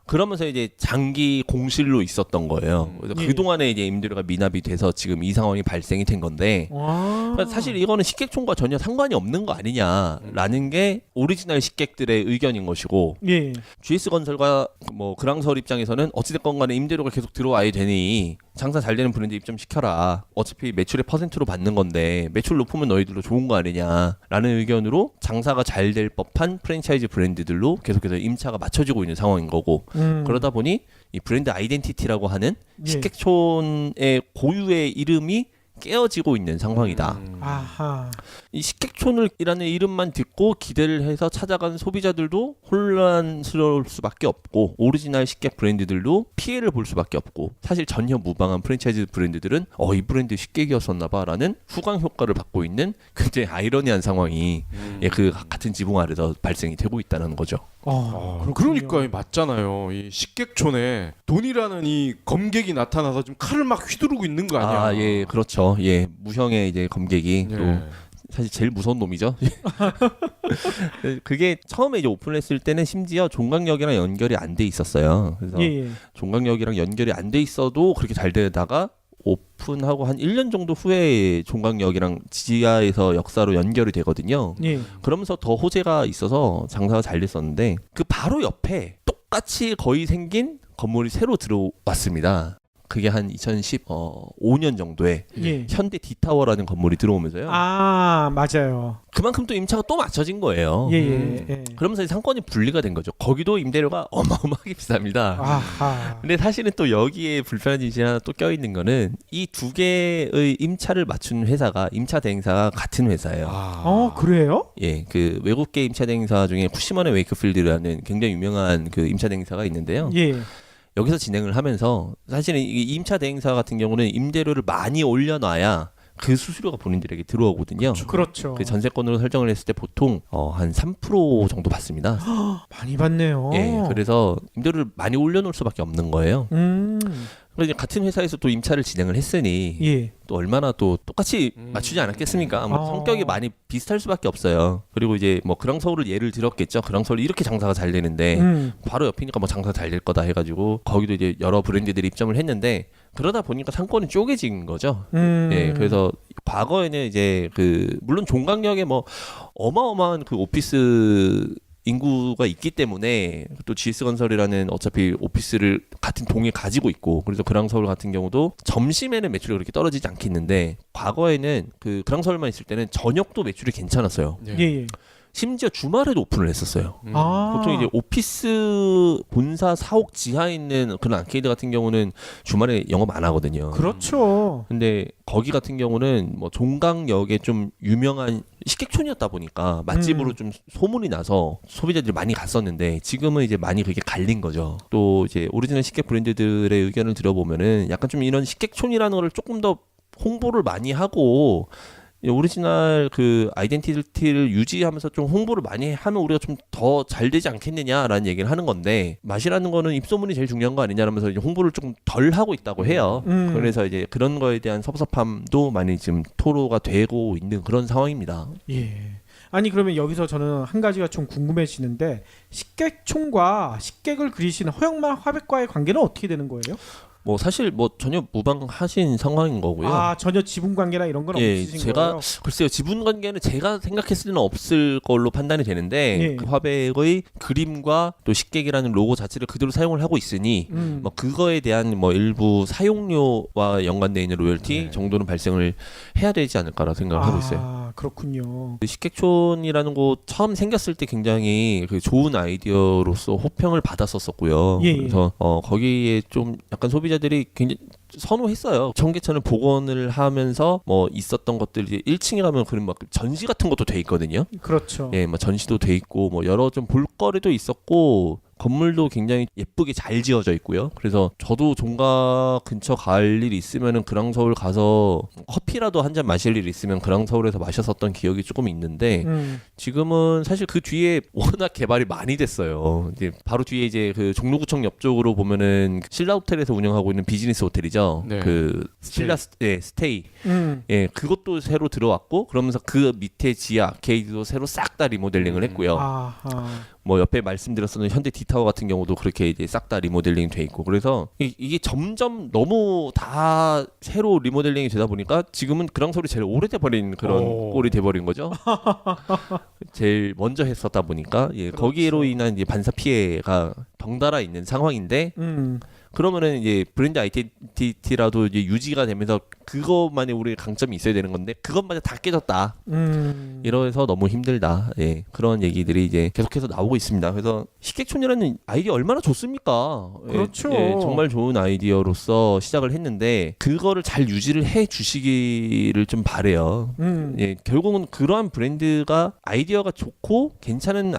그러면서 이제 장기 공실로 있었던 거예요. 그래서 그동안에 이제 임대료가 미납이 돼서 지금 이 상황이 발생이 된 건데, 그러니까 사실 이거는 식객촌과 전혀 상관이 없는 거 아니냐라는 게 오리지널 식객들의 의견인 것이고, GS 건설과 뭐 그랑설 입장에서는 어찌됐건 간에 임대료가 계속 들어와야 되니 장사 잘 되는 브랜드 입점시켜라. 어차피 매출의 퍼센트로 받는 건데 매출 높으면 너희들도 좋은 거 아니냐라는 의견으로 장사가 잘 될 법한 프랜차이즈 브랜드들로 계속해서 임차가 맞춰지고 있는 상황인 거고, 그러다 보니 이 브랜드 아이덴티티라고 하는 식객촌의 고유의 이름이 깨어지고 있는 상황이다. 이 식객촌이라는 이름만 듣고 기대를 해서 찾아간 소비자들도 혼란스러울 수밖에 없고, 오리지널 식객 브랜드들도 피해를 볼 수밖에 없고, 사실 전혀 무방한 프랜차이즈 브랜드들은 이 브랜드 식객이었었나 봐라는 후광 효과를 받고 있는 굉장히 아이러니한 상황이 그 같은 지붕 아래서 발생이 되고 있다는 거죠. 그러니까 맞잖아요. 이 식객촌에 돈이라는 이 검객이 나타나서 지금 칼을 막 휘두르고 있는 거 아니야? 예, 그렇죠. 예, 무형의 이제 검객이 또 사실 제일 무서운 놈이죠. 그게 처음에 이제 오픈했을 때는 심지어 종강역이랑 연결이 안 돼 있었어요. 그래서 종강역이랑 연결이 안 돼 있어도 그렇게 잘 되다가 오픈하고 한 1년 정도 후에 종강역이랑 지하에서 역사로 연결이 되거든요. 그러면서 더 호재가 있어서 장사가 잘 됐었는데, 그 바로 옆에 똑같이 거의 생긴 건물이 새로 들어왔습니다. 그게 한 2015년 정도에 현대 D타워라는 건물이 들어오면서요. 맞아요. 그만큼 또 임차가 또 맞춰진 거예요. 그러면서 상권이 분리가 된 거죠. 거기도 임대료가 어마어마하게 비쌉니다. 근데 사실은 또 여기에 불편한 짓이 하나 또 껴있는 거는 이 두 개의 임차를 맞춘 회사가, 임차 대행사가 같은 회사예요. 그래요? 예, 그 외국계 임차 대행사 중에 쿠시먼 앤 웨이크필드라는 굉장히 유명한 그 임차 대행사가 있는데요. 여기서 진행을 하면서 사실은 이 임차 대행사 같은 경우는 임대료를 많이 올려놔야 그 수수료가 본인들에게 들어오거든요. 그렇죠. 그 전세권으로 설정을 했을 때 보통 한 3% 정도 받습니다. 많이 받네요. 예, 그래서 임대료를 많이 올려놓을 수밖에 없는 거예요. 그래서 같은 회사에서 또 임차를 진행을 했으니 또 얼마나 또 똑같이 맞추지 않았겠습니까? 아마 성격이 많이 비슷할 수밖에 없어요. 그리고 이제 뭐 그랑서울을 예를 들었겠죠. 그랑서울이 이렇게 장사가 잘 되는데 바로 옆이니까 뭐 장사가 잘 될 거다 해가지고 거기도 이제 여러 브랜드들이 입점을 했는데, 그러다 보니까 상권이 쪼개진 거죠. 예, 그래서 과거에는 이제 그 물론 종강역에 뭐 어마어마한 그 오피스 인구가 있기 때문에 또 GS건설이라는 어차피 오피스를 같은 동에 가지고 있고 그래서 그랑서울 같은 경우도 점심에는 매출이 그렇게 떨어지지 않겠는데 과거에는 그 그랑서울만 있을 때는 저녁도 매출이 괜찮았어요. 예, 예. 심지어 주말에도 오픈을 했었어요. 아. 보통 이제 오피스 본사 사옥 지하에 있는 그런 아케이드 같은 경우는 주말에 영업 안 하거든요. 그렇죠. 근데 거기 같은 경우는 뭐 종강역에 좀 유명한 식객촌이었다 보니까 맛집으로 좀 소문이 나서 소비자들이 많이 갔었는데 지금은 이제 많이 그게 갈린 거죠. 또 이제 오리지널 식객 브랜드들의 의견을 들어보면은 약간 좀 이런 식객촌이라는 거를 조금 더 홍보를 많이 하고 오리지널 그 아이덴티티를 유지하면서 좀 홍보를 많이 하면 우리가 좀 더 잘 되지 않겠느냐라는 얘기를 하는 건데 맛이라는 거는 입소문이 제일 중요한 거 아니냐라면서 이제 홍보를 조금 덜 하고 있다고 해요. 그래서 이제 그런 거에 대한 섭섭함도 많이 지금 토로가 되고 있는 그런 상황입니다. 예. 아니 그러면 여기서 저는 한 가지가 좀 궁금해지는데 식객총과 식객을 그리시는 허영만 화백과의 관계는 어떻게 되는 거예요? 뭐 사실 뭐 전혀 무방하신 상황인 거고요. 아 전혀 지분 관계나 이런 건 없으신 제가 거예요? 글쎄요 지분 관계는 제가 생각했을 때는 없을 걸로 판단이 되는데 예. 그 화백의 그림과 또 식객이라는 로고 자체를 그대로 사용을 하고 있으니 뭐 그거에 대한 뭐 일부 사용료와 연관되어 있는 로열티 정도는 발생을 해야 되지 않을까라 생각을 하고 있어요. 아 그렇군요. 그 식객촌이라는 곳 처음 생겼을 때 굉장히 그 좋은 아이디어로서 호평을 받았었고요. 예, 예. 그래서 거기에 좀 약간 소비자들이 굉장히 선호했어요. 청계천을 복원을 하면서 뭐 있었던 것들이 1층에 가면 그런 막 전시 같은 것도 돼 있거든요. 그렇죠. 예, 뭐 전시도 돼 있고 뭐 여러 좀 볼거리도 있었고 건물도 굉장히 예쁘게 잘 지어져 있고요. 그래서 저도 종각 근처 갈 일이 있으면은 그랑서울 가서 커피라도 한 잔 마실 일이 있으면 그랑서울에서 마셨었던 기억이 조금 있는데 지금은 사실 그 뒤에 워낙 개발이 많이 됐어요. 이제 바로 뒤에 이제 그 종로구청 옆쪽으로 보면은 신라 호텔에서 운영하고 있는 비즈니스 호텔이죠. 네. 그 신라 스테이. 음. 예, 그것도 새로 들어왔고 그러면서 그 밑에 지하 아케이드도 새로 싹 다 리모델링을 했고요. 아하. 뭐 옆에 말씀드렸었던 현대 디타워 같은 경우도 그렇게 이제 싹 다 리모델링 돼 있고 그래서 이게 점점 너무 다 새로 리모델링이 되다 보니까 지금은 그랑서울이 제일 오래돼 버린 그런 꼴이 돼 버린 거죠. 제일 먼저 했었다 보니까 예, 그렇죠. 거기로 인한 이제 반사 피해가 덩달아 있는 상황인데 그러면은 이제 브랜드 아이덴티티라도 이제 유지가 되면서 그것만의 우리 강점이 있어야 되는 건데 그것마저 다 깨졌다. 이러해서 너무 힘들다. 예, 그런 얘기들이 이제 계속해서 나오고 있습니다. 그래서 식객촌이라는 아이디어 얼마나 좋습니까? 그렇죠. 예, 정말 좋은 아이디어로서 시작을 했는데 그거를 잘 유지를 해 주시기를 좀 바래요. 예, 결국은 그러한 브랜드가 아이디어가 좋고 괜찮은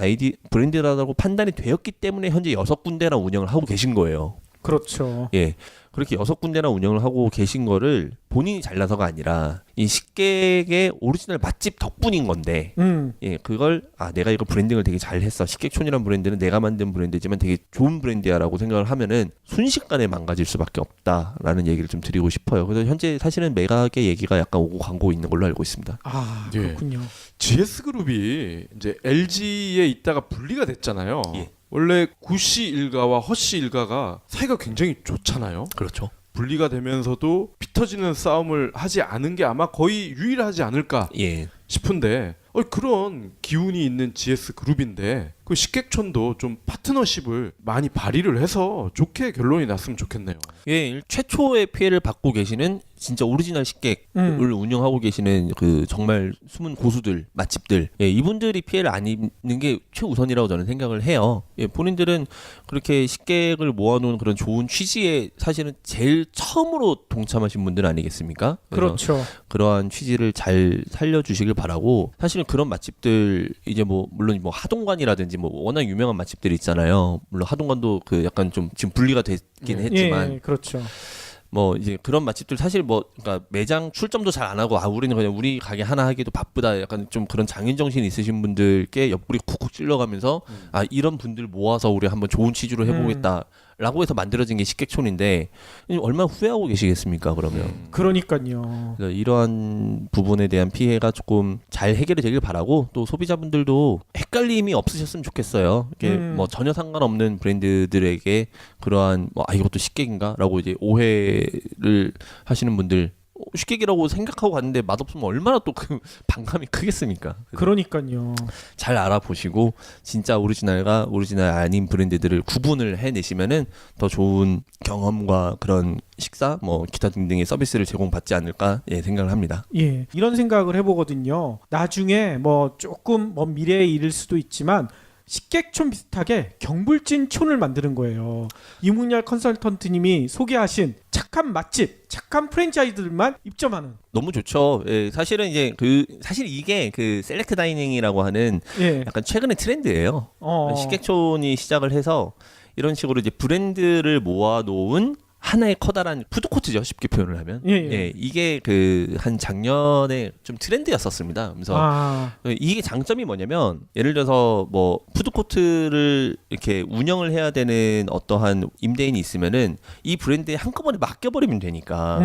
브랜드라고 판단이 되었기 때문에 현재 6군데나 운영을 하고 계신 거예요. 그렇죠. 예. 그렇게 6군데나 운영을 하고 계신 거를 본인이 잘나서가 아니라 이 식객의 오리지널 맛집 덕분인 건데 예, 그걸 내가 이거 브랜딩을 되게 잘했어. 식객촌이라는 브랜드는 내가 만든 브랜드지만 되게 좋은 브랜드야라고 생각을 하면은 순식간에 망가질 수밖에 없다라는 얘기를 좀 드리고 싶어요. 그래서 현재 사실은 매각의 얘기가 약간 오고 가고 있는 걸로 알고 있습니다. 아 예. 그렇군요. GS그룹이 이제 LG에 있다가 분리가 됐잖아요. 예. 원래 구씨 일가와 허씨 일가가 사이가 굉장히 좋잖아요. 그렇죠. 분리가 되면서도 피터지는 싸움을 하지 않은 게 아마 거의 유일하지 않을까 예. 싶은데 그런 기운이 있는 GS그룹인데 그 식객촌도 좀 파트너십을 많이 발휘를 해서 좋게 결론이 났으면 좋겠네요. 예, 최초의 피해를 받고 계시는 진짜 오리지널 식객을 운영하고 계시는 그 정말 숨은 고수들, 맛집들, 예, 이분들이 피해를 안 입는 게 최우선이라고 저는 생각을 해요. 예, 본인들은 그렇게 식객을 모아놓은 그런 좋은 취지에 사실은 제일 처음으로 동참하신 분들 아니겠습니까? 그렇죠. 그러한 취지를 잘 살려주시길 바라고 사실은 그런 맛집들 이제 뭐 물론 뭐 하동관이라든지 뭐 워낙 유명한 맛집들이 있잖아요. 물론 하동관도 그 약간 좀 지금 분리가 됐긴 했지만 예, 그렇죠. 뭐 이제 그런 맛집들 사실 뭐 그러니까 매장 출점도 잘 안 하고 우리는 그냥 우리 가게 하나 하기도 바쁘다 약간 좀 그런 장인 정신 있으신 분들께 옆구리 쿡쿡 찔러가면서 이런 분들 모아서 우리 한번 좋은 취지로 해보겠다라고 해서 만들어진 게 식객촌인데 얼마나 후회하고 계시겠습니까 그러면. 그러니까요. 그래서 이러한 부분에 대한 피해가 조금 잘 해결이 되길 바라고 또 소비자분들도 헷갈림이 없으셨으면 좋겠어요. 이게 뭐 전혀 상관없는 브랜드들에게 그러한 이것도 식객인가라고 이제 오해를 하시는 분들 식객이라고 생각하고 갔는데 맛없으면 얼마나 또 그 반감이 크겠습니까? 그러니까요. 잘 알아보시고 진짜 오리지널과 오리지널 아닌 브랜드들을 구분을 해내시면은 더 좋은 경험과 그런 식사 뭐 기타 등등의 서비스를 제공받지 않을까 생각을 합니다. 예, 이런 생각을 해보거든요. 나중에 뭐 조금 먼 미래에 이를 수도 있지만 식객촌 비슷하게 경불진촌을 만드는 거예요. 이문열 컨설턴트님이 소개하신 착한 맛집, 착한 프랜차이즈들만 입점하는. 너무 좋죠. 예, 사실은 이제 사실 이게 그 셀렉트 다이닝이라고 하는 예. 약간 최근의 트렌드예요. 식객촌이 시작을 해서 이런 식으로 이제 브랜드를 모아놓은 하나의 커다란 푸드코트죠, 쉽게 표현을 하면. 예. 이게 그 한 작년에 좀 트렌드였었습니다. 그래서 이게 장점이 뭐냐면 예를 들어서 뭐 푸드코트를 이렇게 운영을 해야 되는 어떠한 임대인이 있으면은 이 브랜드에 한꺼번에 맡겨버리면 되니까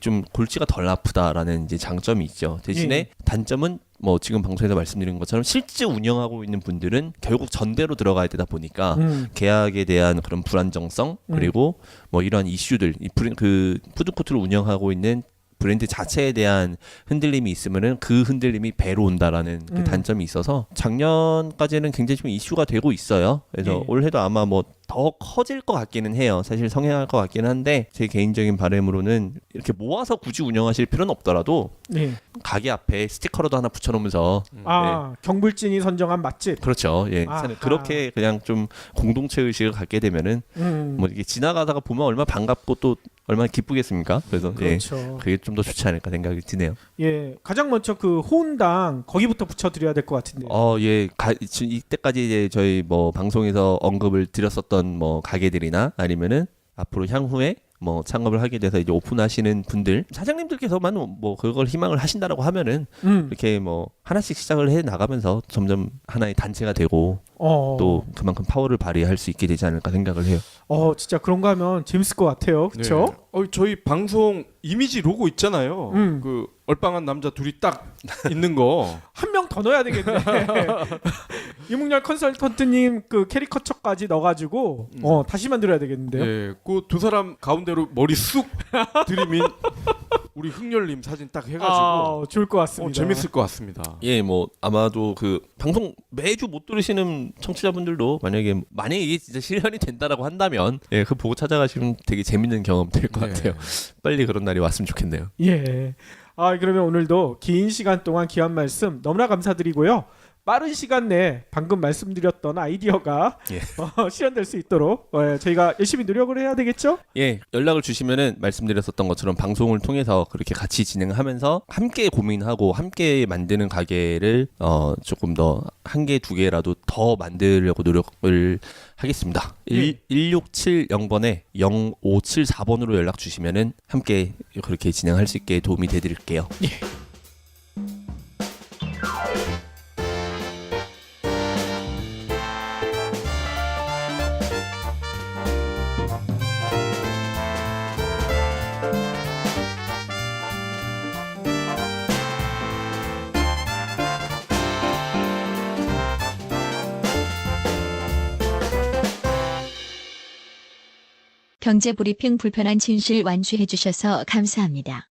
좀 골치가 덜 아프다라는 이제 장점이 있죠. 대신에 단점은 뭐 지금 방송에서 말씀드린 것처럼 실제 운영하고 있는 분들은 결국 전대로 들어가야 되다 보니까 계약에 대한 그런 불안정성 그리고 뭐 이러한 이슈들 그 푸드코트를 운영하고 있는 브랜드 자체에 대한 흔들림이 있으면은 그 흔들림이 배로 온다라는 그 단점이 있어서 작년까지는 굉장히 좀 이슈가 되고 있어요. 그래서 올해도 아마 뭐 더 커질 것 같기는 해요. 사실 성행할 것 같기는 한데 제 개인적인 바람으로는 이렇게 모아서 굳이 운영하실 필요는 없더라도 가게 앞에 스티커라도 하나 붙여놓으면서 경불진이 선정한 맛집. 그렇죠. 그렇게 그냥 좀 공동체 의식을 갖게 되면은 뭐 이게 지나가다가 보면 얼마나 반갑고 또 얼마나 기쁘겠습니까? 그래서 그렇죠. 그게 좀 더 좋지 않을까 생각이 드네요. 예, 가장 먼저 그 호운당 거기부터 붙여드려야 될 것 같은데요. 이때까지 이제 저희 뭐 방송에서 언급을 드렸었던 뭐 가게들이나 아니면은 앞으로 향후에 뭐 창업을 하게 돼서 이제 오픈하시는 분들 사장님들께서만 뭐 그걸 희망을 하신다라고 하면은 이렇게 뭐 하나씩 시작을 해 나가면서 점점 하나의 단체가 되고 또 그만큼 파워를 발휘할 수 있게 되지 않을까 생각을 해요. 진짜 그런 거 하면 재밌을 것 같아요. 그렇죠? 저희 방송 이미지 로고 있잖아요. 그 얼빵한 남자 둘이 딱 있는 거 한 명 더 넣어야 되겠네. 이문열 컨설턴트님 그 캐리커처까지 넣어가지고 다시 만들어야 되겠는데요. 예, 그 두 사람 가운데로 머리 쑥 들이민 우리 흥렬님 사진 딱 해가지고 좋을 것 같습니다. 재밌을 것 같습니다. 예, 뭐 아마도 그 방송 매주 못 들으시는 청취자분들도 만약에 이게 진짜 실현이 된다라고 한다면 그 보고 찾아가시면 되게 재밌는 경험 될 것 같아요. 빨리 그런 날이 왔으면 좋겠네요. 예. 그러면 오늘도 긴 시간 동안 귀한 말씀 너무나 감사드리고요. 빠른 시간 내에 방금 말씀드렸던 아이디어가 실현될 수 있도록 저희가 열심히 노력을 해야 되겠죠? 예, 연락을 주시면은 말씀드렸었던 것처럼 방송을 통해서 그렇게 같이 진행하면서 함께 고민하고 함께 만드는 가게를 조금 더 한 개, 두 개라도 더 만들려고 노력을 하겠습니다. 1670번에 0574번으로 연락 주시면은 함께 그렇게 진행할 수 있게 도움이 되드릴게요. 예. 경제브리핑 불편한 진실 완수해 주셔서 감사합니다.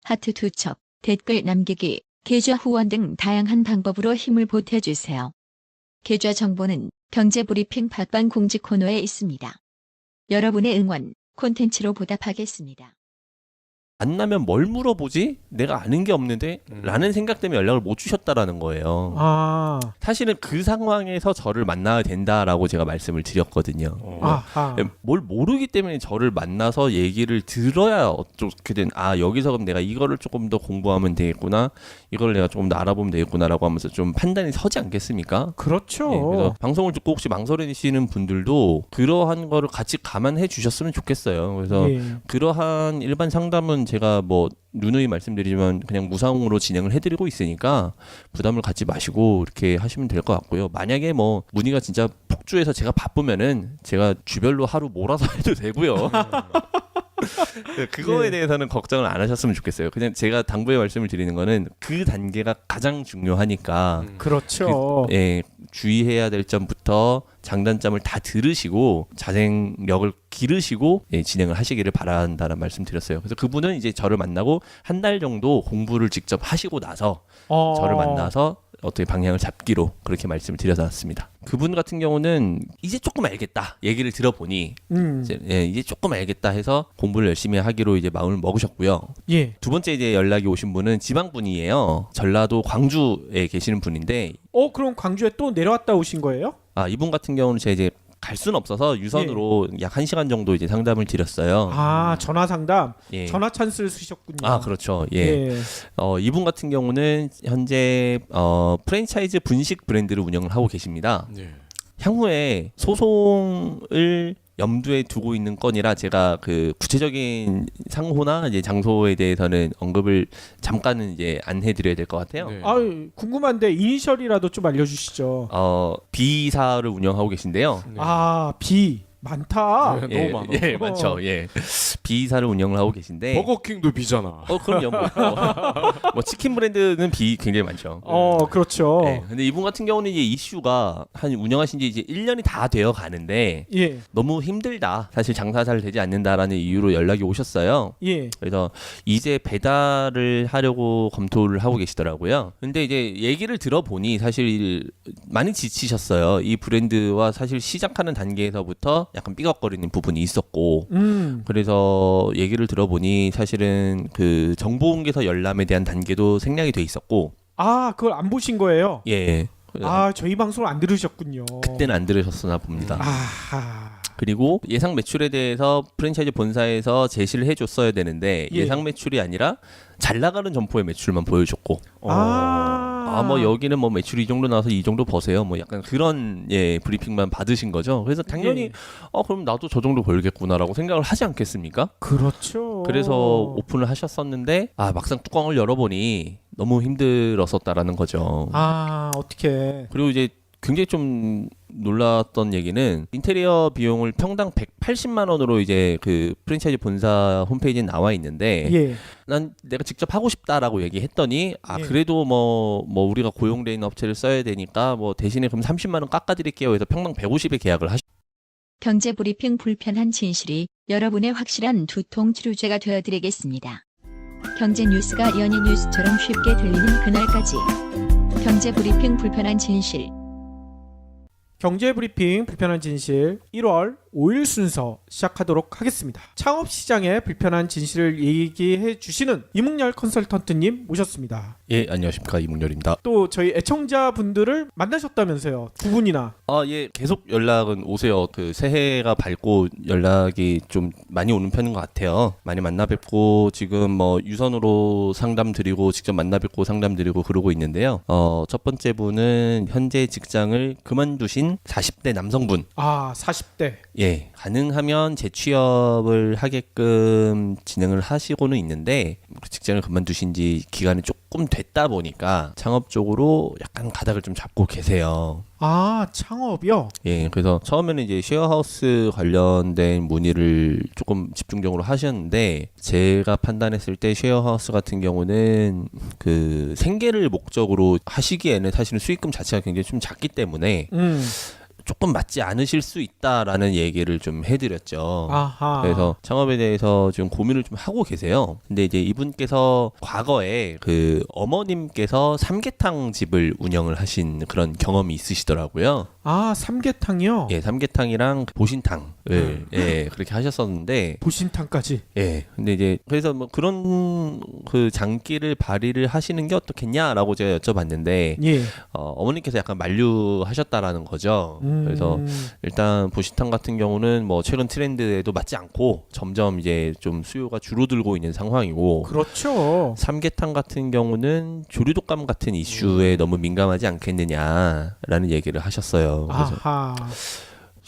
하트 2척, 댓글 남기기, 계좌 후원 등 다양한 방법으로 힘을 보태주세요. 계좌 정보는 경제브리핑 팟빵 공지 코너에 있습니다. 여러분의 응원, 콘텐츠로 보답하겠습니다. 만나면 뭘 물어보지? 내가 아는 게 없는데? 라는 생각 때문에 연락을 못 주셨다라는 거예요. 사실은 그 상황에서 저를 만나야 된다라고 제가 말씀을 드렸거든요. 뭘 모르기 때문에 저를 만나서 얘기를 들어야 어떻게든 여기서 그럼 내가 이거를 조금 더 공부하면 되겠구나, 이걸 내가 조금 더 알아보면 되겠구나라고 하면서 좀 판단이 서지 않겠습니까? 그렇죠. 그래서 방송을 듣고 혹시 망설이시는 분들도 그러한 거를 같이 감안해 주셨으면 좋겠어요. 그래서 그러한 일반 상담은 제가 뭐 누누이 말씀드리지만 그냥 무상으로 진행을 해드리고 있으니까 부담을 갖지 마시고 이렇게 하시면 될 것 같고요. 만약에 뭐 문의가 진짜 폭주해서 제가 바쁘면은 제가 주별로 하루 몰아서 해도 되고요. 그거에 대해서는 걱정을 안 하셨으면 좋겠어요. 그냥 제가 당부의 말씀을 드리는 거는 그 단계가 가장 중요하니까 그렇죠. 주의해야 될 점부터 장단점을 다 들으시고 자생력을 기르시고 진행을 하시기를 바란다는 말씀드렸어요. 그래서 그분은 이제 저를 만나고 한 달 정도 공부를 직접 하시고 나서 저를 만나서 어떻게 방향을 잡기로 그렇게 말씀을 드려놨습니다. 그분 같은 경우는 이제 조금 알겠다 얘기를 들어보니 이제 조금 알겠다 해서 공부를 열심히 하기로 이제 마음을 먹으셨고요. 예. 두 번째 이제 연락이 오신 분은 지방 분이에요. 전라도 광주에 계시는 분인데 그럼 광주에 또 내려왔다 오신 거예요? 이분 같은 경우는 제가 이제 갈 수는 없어서 유선으로 약 1시간 정도 이제 상담을 드렸어요. 전화 상담. 예. 전화 찬스를 쓰셨군요. 그렇죠. 예. 이분 같은 경우는 현재 프랜차이즈 분식 브랜드를 운영을 하고 계십니다. 네. 향후에 소송을 염두에 두고 있는 건이라 제가 그 구체적인 상호나 이제 장소에 대해서는 언급을 잠깐은 이제 안해드려야 될 것 같아요. 네. 궁금한데 이니셜이라도 좀 알려주시죠. B사를 운영하고 계신데요. 네. B 많다. 네, 너무 많아. 예, 많죠. 예. B사를 운영을 하고 계신데. 버거킹도 B잖아. 그럼요. 뭐 치킨 브랜드는 B 굉장히 많죠. 그렇죠. 네. 근데 이분 같은 경우는 이제 이슈가 한 운영하신 지 이제 1년이 다 되어 가는데 예. 너무 힘들다. 사실 장사 잘 되지 않는다라는 이유로 연락이 오셨어요. 예. 그래서 이제 배달을 하려고 검토를 하고 계시더라고요. 근데 이제 얘기를 들어보니 사실 많이 지치셨어요. 이 브랜드와 사실 시작하는 단계에서부터 약간 삐걱거리는 부분이 있었고 그래서 얘기를 들어보니 사실은 그 정보공개서 열람에 대한 단계도 생략이 돼 있었고 그걸 안 보신 거예요? 예. 저희 방송을 안 들으셨군요. 그때는 안 들으셨으나 봅니다. 아하. 그리고 예상 매출에 대해서 프랜차이즈 본사에서 제시를 해줬어야 되는데 예상 매출이 아니라 잘 나가는 점포의 매출만 보여줬고 뭐 여기는 뭐 매출이 이 정도 나와서 이 정도 버세요 뭐 약간 그런 브리핑만 받으신 거죠. 그래서 당연히 그럼 나도 저 정도 벌겠구나라고 생각을 하지 않겠습니까? 그렇죠. 그래서 오픈을 하셨었는데 막상 뚜껑을 열어보니 너무 힘들었었다라는 거죠. 어떻게? 그리고 이제 굉장히 좀 놀랐던 얘기는 인테리어 비용을 평당 180만 원으로 이제 그 프랜차이즈 본사 홈페이지에 나와 있는데 난 내가 직접 하고 싶다라고 얘기했더니 그래도 뭐 우리가 고용돼 있는 업체를 써야 되니까 뭐 대신에 그럼 30만 원 깎아드릴게요 해서 평당 150에 계약을 경제 브리핑 불편한 진실이 여러분의 확실한 두통 치료제가 되어드리겠습니다. 경제 뉴스가 연예 뉴스처럼 쉽게 들리는 그날까지 경제 브리핑 불편한 진실. 경제 브리핑 불편한 진실 1월 5일 순서 시작하도록 하겠습니다. 창업 시장의 불편한 진실을 얘기해 주시는 이묵렬 컨설턴트님 모셨습니다. 예, 안녕하십니까, 이묵렬입니다. 또 저희 애청자분들을 만나셨다면서요, 두 분이나. 예, 계속 연락은 오세요. 그 새해가 밝고 연락이 좀 많이 오는 편인 것 같아요. 많이 만나 뵙고 지금 뭐 유선으로 상담 드리고 직접 만나 뵙고 상담 드리고 그러고 있는데요. 첫 번째 분은 현재 직장을 그만두신 40대 남성분. 40대. 예, 가능하면 재취업을 하게끔 진행을 하시고는 있는데 직장을 그만두신 지 기간이 조금 됐다 보니까 창업 쪽으로 약간 가닥을 좀 잡고 계세요. 창업이요? 예, 그래서 처음에는 이제 쉐어하우스 관련된 문의를 조금 집중적으로 하셨는데 제가 판단했을 때 쉐어하우스 같은 경우는 그 생계를 목적으로 하시기에는 사실은 수익금 자체가 굉장히 좀 작기 때문에 조금 맞지 않으실 수 있다라는 얘기를 좀 해드렸죠. 그래서 창업에 대해서 지금 고민을 좀 하고 계세요. 근데 이제 이분께서 과거에 그 어머님께서 삼계탕 집을 운영을 하신 그런 경험이 있으시더라고요. 삼계탕이요? 예, 삼계탕이랑 보신탕을 그렇게 하셨었는데 보신탕까지. 예. 근데 이제 그래서 뭐 그런 그 장기를 발휘를 하시는 게 어떻겠냐라고 제가 여쭤봤는데 어머님께서 약간 만류하셨다라는 거죠. 그래서 일단 보신탕 같은 경우는 뭐 최근 트렌드에도 맞지 않고 점점 이제 좀 수요가 줄어들고 있는 상황이고 그렇죠. 삼계탕 같은 경우는 조류독감 같은 이슈에 너무 민감하지 않겠느냐라는 얘기를 하셨어요. 그래서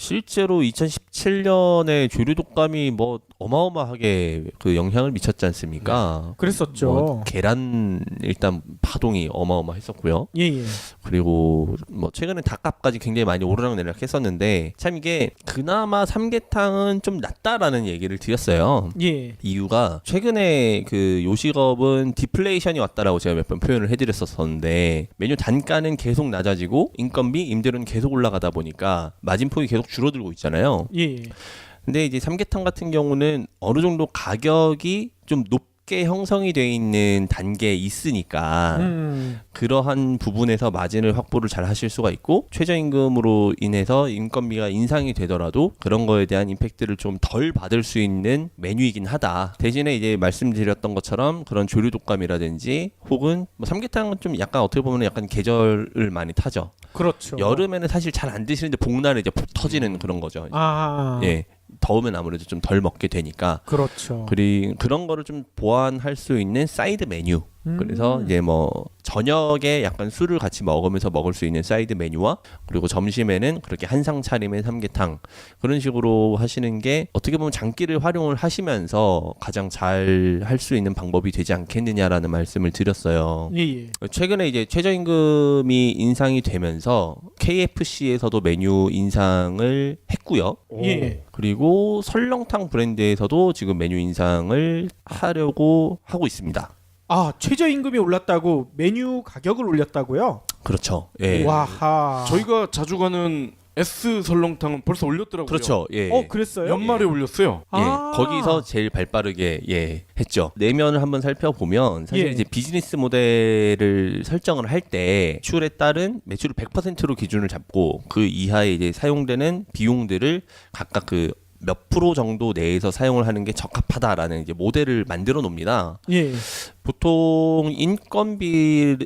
실제로 2017년에 조류 독감이 뭐 어마어마하게 그 영향을 미쳤지 않습니까? 그랬었죠. 뭐 계란 일단 파동이 어마어마했었고요. 예, 예. 그리고 뭐 최근에 닭값까지 굉장히 많이 오르락내리락 했었는데 참 이게 그나마 삼계탕은 좀 낫다라는 얘기를 드렸어요. 예. 이유가 최근에 그 요식업은 디플레이션이 왔다라고 제가 몇 번 표현을 해드렸었는데 메뉴 단가는 계속 낮아지고 인건비, 임대료는 계속 올라가다 보니까 마진폭이 계속 줄어들고 있잖아요. 예. 근데 이제 삼계탕 같은 경우는 어느 정도 가격이 좀 높게 형성이 돼 있는 단계에 있으니까 그러한 부분에서 마진을 확보를 잘 하실 수가 있고 최저임금으로 인해서 인건비가 인상이 되더라도 그런 거에 대한 임팩트를 좀 덜 받을 수 있는 메뉴이긴 하다. 대신에 이제 말씀드렸던 것처럼 그런 조류 독감이라든지 혹은 뭐 삼계탕은 좀 약간 어떻게 보면 약간 계절을 많이 타죠. 그렇죠. 여름에는 사실 잘 안 드시는데 복날에 이제 폭 터지는 그런 거죠. 아. 예. 더우면 아무래도 좀 덜 먹게 되니까. 그렇죠. 그리고 그런 거를 좀 보완할 수 있는 사이드 메뉴. 그래서 이제 뭐 저녁에 약간 술을 같이 먹으면서 먹을 수 있는 사이드 메뉴와 그리고 점심에는 그렇게 한상 차림의 삼계탕 그런 식으로 하시는 게 어떻게 보면 장기를 활용을 하시면서 가장 잘 할 수 있는 방법이 되지 않겠느냐라는 말씀을 드렸어요. 예, 예. 최근에 이제 최저임금이 인상이 되면서 KFC에서도 메뉴 인상을 했고요. 예. 그리고 설렁탕 브랜드에서도 지금 메뉴 인상을 하려고 하고 있습니다. 아, 최저임금이 올랐다고 메뉴 가격을 올렸다고요? 그렇죠. 예. 와하. 저희가 자주 가는 S 설렁탕은 벌써 올렸더라고요. 그렇죠. 예. 그랬어요? 연말에 올렸어요. 예, 아. 거기서 제일 발빠르게 했죠. 내면을 한번 살펴보면 사실 예. 이제 비즈니스 모델을 설정을 할 때 매출에 따른 매출을 100%로 기준을 잡고 그 이하에 이제 사용되는 비용들을 각각 그 몇 프로 정도 내에서 사용을 하는 게 적합하다라는 이제 모델을 만들어 놓습니다. 예. 보통 인건비의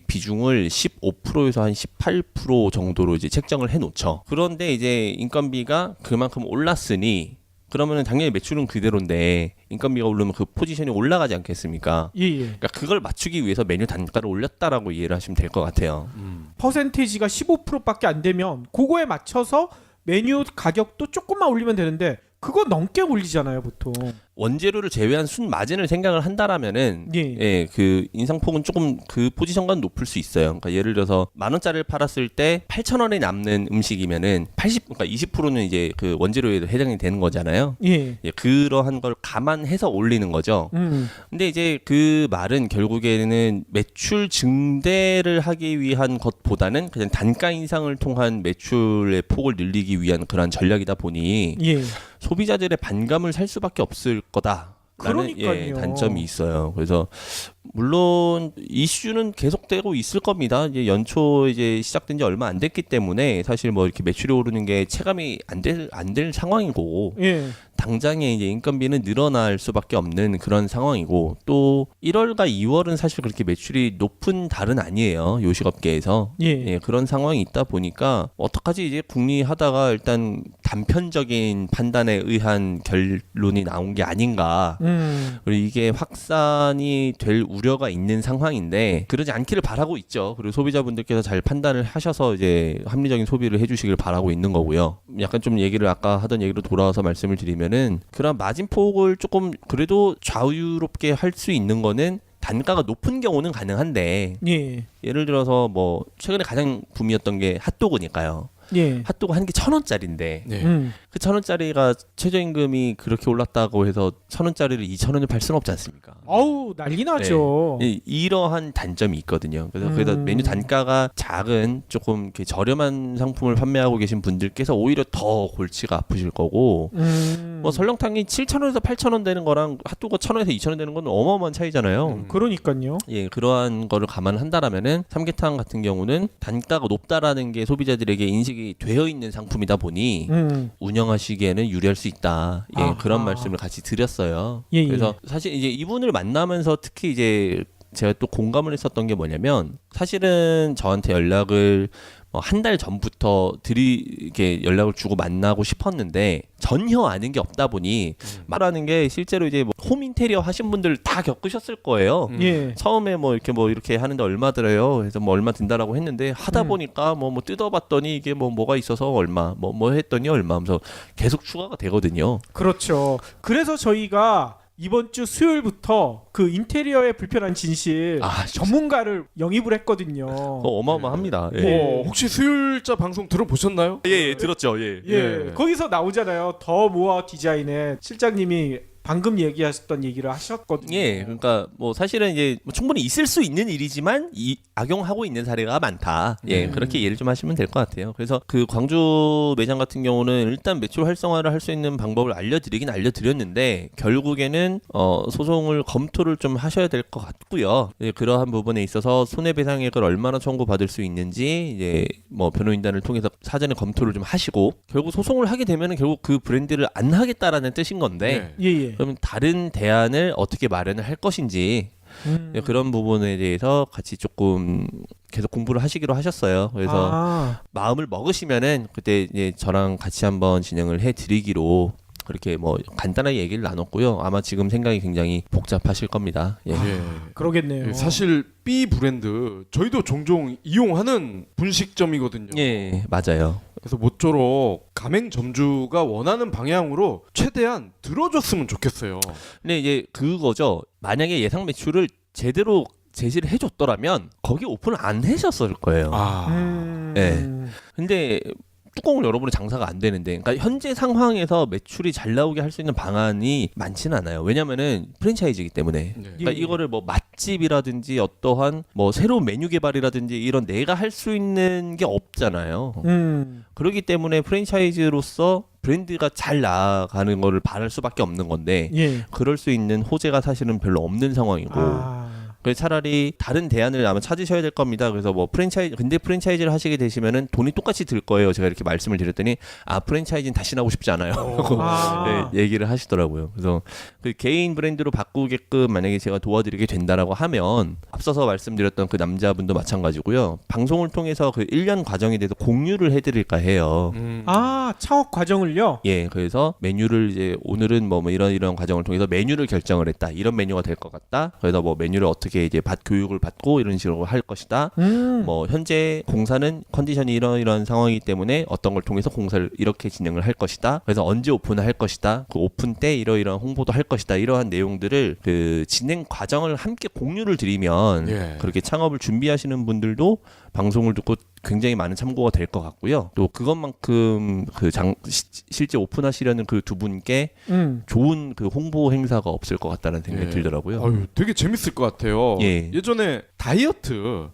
비중을 15%에서 한 18% 정도로 이제 책정을 해 놓죠. 그런데 이제 인건비가 그만큼 올랐으니 그러면은 당연히 매출은 그대로인데 인건비가 오르면 그 포지션이 올라가지 않겠습니까? 예, 예. 그러니까 그걸 맞추기 위해서 메뉴 단가를 올렸다라고 이해를 하시면 될 것 같아요. 퍼센테이지가 15%밖에 안 되면 그거에 맞춰서 메뉴 가격도 조금만 올리면 되는데 그거 넘게 올리잖아요, 보통. 원재료를 제외한 순 마진을 생각을 한다라면은 예. 그 인상폭은 조금 그 포지션과는 높을 수 있어요. 그러니까 예를 들어서 10,000원짜리를 팔았을 때 8,000원에 남는 음식이면은 그러니까 20%는 이제 그 원재료에도 해당이 되는 거잖아요. 예. 예, 그러한 걸 감안해서 올리는 거죠. 근데 이제 그 말은 결국에는 매출 증대를 하기 위한 것보다는 그냥 단가 인상을 통한 매출의 폭을 늘리기 위한 그런 전략이다 보니 예. 소비자들의 반감을 살 수밖에 없을 거다라는 그러니까요. 단점이 있어요. 그래서 물론 이슈는 계속되고 있을 겁니다. 이제 연초 이제 시작된 지 얼마 안 됐기 때문에 사실 뭐 이렇게 매출이 오르는 게 체감이 안 될 상황이고 예. 당장에 이제 인건비는 늘어날 수밖에 없는 그런 상황이고 또 1월과 2월은 사실 그렇게 매출이 높은 달은 아니에요. 요식업계에서. 예. 그런 상황이 있다 보니까 어떡하지 이제 궁리하다가 일단 단편적인 판단에 의한 결론이 나온 게 아닌가. 그리고 이게 확산이 될 우려가 있는 상황인데 그러지 않기를 바라고 있죠. 그리고 소비자분들께서 잘 판단을 하셔서 이제 합리적인 소비를 해주시길 바라고 있는 거고요. 약간 좀 얘기를 아까 하던 얘기로 돌아와서 말씀을 드리면은 그런 마진폭을 조금 그래도 자유롭게 할 수 있는 거는 단가가 높은 경우는 가능한데 예. 예를 들어서 뭐 최근에 가장 붐이었던 게 핫도그니까요. 예. 핫도그 한 개 1,000원짜리인데 네. 그 1,000원짜리가 최저임금이 그렇게 올랐다고 해서 1,000원짜리를 2,000원에 팔 수는 없지 않습니까? 어우, 난리 나죠. 이러한 단점이 있거든요. 그래서 메뉴 단가가 작은 조금 이렇게 저렴한 상품을 판매하고 계신 분들께서 오히려 더 골치가 아프실 거고 뭐 설렁탕이 7,000원에서 8,000원 되는 거랑 핫도그가 1,000원에서 2,000원 되는 건 어마어마한 차이잖아요. 그러니까요. 예, 그러한 거를 감안한다라면은 삼계탕 같은 경우는 단가가 높다라는 게 소비자들에게 인식이 되어 있는 상품이다 보니 운영하시기에는 유리할 수 있다. 예, 아하. 그런 말씀을 같이 드렸어요. 예, 예. 그래서 사실 이제 이분을 만나면서 특히 이제 제가 또 공감을 했었던 게 뭐냐면 사실은 저한테 연락을 한 달 전부터 이렇게 연락을 주고 만나고 싶었는데 전혀 아는 게 없다 보니 말하는 게 실제로 이제 홈 인테리어 하신 분들 다 겪으셨을 거예요. 예. 처음에 이렇게 하는데 얼마 들어요? 그래서 얼마 든다라고 했는데 하다 보니까 뭐 뜯어봤더니 이게 뭐가 있어서 얼마, 뭐 했더니 얼마 하면서 계속 추가가 되거든요. 그렇죠. 그래서 저희가 이번 주 수요일부터 그 인테리어의 불편한 진실 전문가를 영입을 했거든요. 어마어마합니다. 예. 예. 혹시 수요일자 방송 들어보셨나요? 예, 들었죠. 예. 예. 거기서 나오잖아요. 더 모어 디자인의 실장님이 방금 얘기하셨던 얘기를 하셨거든요. 예, 그러니까 사실은 이제 충분히 있을 수 있는 일이지만 악용하고 있는 사례가 많다. 예, 그렇게 이해를 좀 하시면 될 것 같아요. 그래서 그 광주 매장 같은 경우는 일단 매출 활성화를 할 수 있는 방법을 알려드렸는데 결국에는 소송을 검토를 좀 하셔야 될 것 같고요. 예, 그러한 부분에 있어서 손해배상액을 얼마나 청구받을 수 있는지 이제 변호인단을 통해서 사전에 검토를 좀 하시고 결국 소송을 하게 되면은 결국 그 브랜드를 안 하겠다라는 뜻인 건데. 예. 그러면 다른 대안을 어떻게 마련을 할 것인지 그런 부분에 대해서 같이 조금 계속 공부를 하시기로 하셨어요. 그래서 마음을 먹으시면은 그때 이제 저랑 같이 한번 진행을 해드리기로 그렇게 간단하게 얘기를 나눴고요. 아마 지금 생각이 굉장히 복잡하실 겁니다. 예. 그러겠네요. 예, 사실 B 브랜드 저희도 종종 이용하는 분식점이거든요. 예, 맞아요. 그래서 모쪼록 가맹점주가 원하는 방향으로 최대한 들어줬으면 좋겠어요. 근데 이제 그거죠. 만약에 예상 매출을 제대로 제시를 해줬더라면 거기 오픈을 안 하셨을 거예요. 네. 근데 뚜껑을 열어보니 장사가 안 되는데, 그러니까 현재 상황에서 매출이 잘 나오게 할 수 있는 방안이 많지는 않아요. 왜냐면은 프랜차이즈이기 때문에. 그러니까 이거를 맛집이라든지 어떠한 새로운 메뉴 개발이라든지 이런 내가 할 수 있는 게 없잖아요. 그렇기 때문에 프랜차이즈로서 브랜드가 잘 나아가는 거를 바랄 수밖에 없는 건데, 그럴 수 있는 호재가 사실은 별로 없는 상황이고. 그래서 차라리 다른 대안을 아마 찾으셔야 될 겁니다. 그래서 근데 프랜차이즈를 하시게 되시면은 돈이 똑같이 들 거예요. 제가 이렇게 말씀을 드렸더니 프랜차이즈는 다시 나오고 싶지 않아요. 네, 얘기를 하시더라고요. 그래서 그 개인 브랜드로 바꾸게끔 만약에 제가 도와드리게 된다라고 하면 앞서서 말씀드렸던 그 남자분도 마찬가지고요. 방송을 통해서 그 1년 과정에 대해서 공유를 해드릴까 해요. 창업 과정을요? 예, 그래서 메뉴를 이제 오늘은 이런 과정을 통해서 메뉴를 결정을 했다. 이런 메뉴가 될 것 같다. 그래서 메뉴를 어떻게 이제 교육을 받고 이런 식으로 할 것이다. 현재 공사는 컨디션이 이런 상황이기 때문에 어떤 걸 통해서 공사를 이렇게 진행을 할 것이다. 그래서 언제 오픈을 할 것이다. 그 오픈 때 이러이러한 홍보도 할 것이다. 이러한 내용들을 그 진행 과정을 함께 공유를 드리면 그렇게 창업을 준비하시는 분들도 방송을 듣고 굉장히 많은 참고가 될 것 같고요. 또 그것만큼 실제 오픈하시려는 그 두 분께 좋은 그 홍보 행사가 없을 것 같다는 생각이 들더라고요. 되게 재밌을 것 같아요. 예전에 다이어트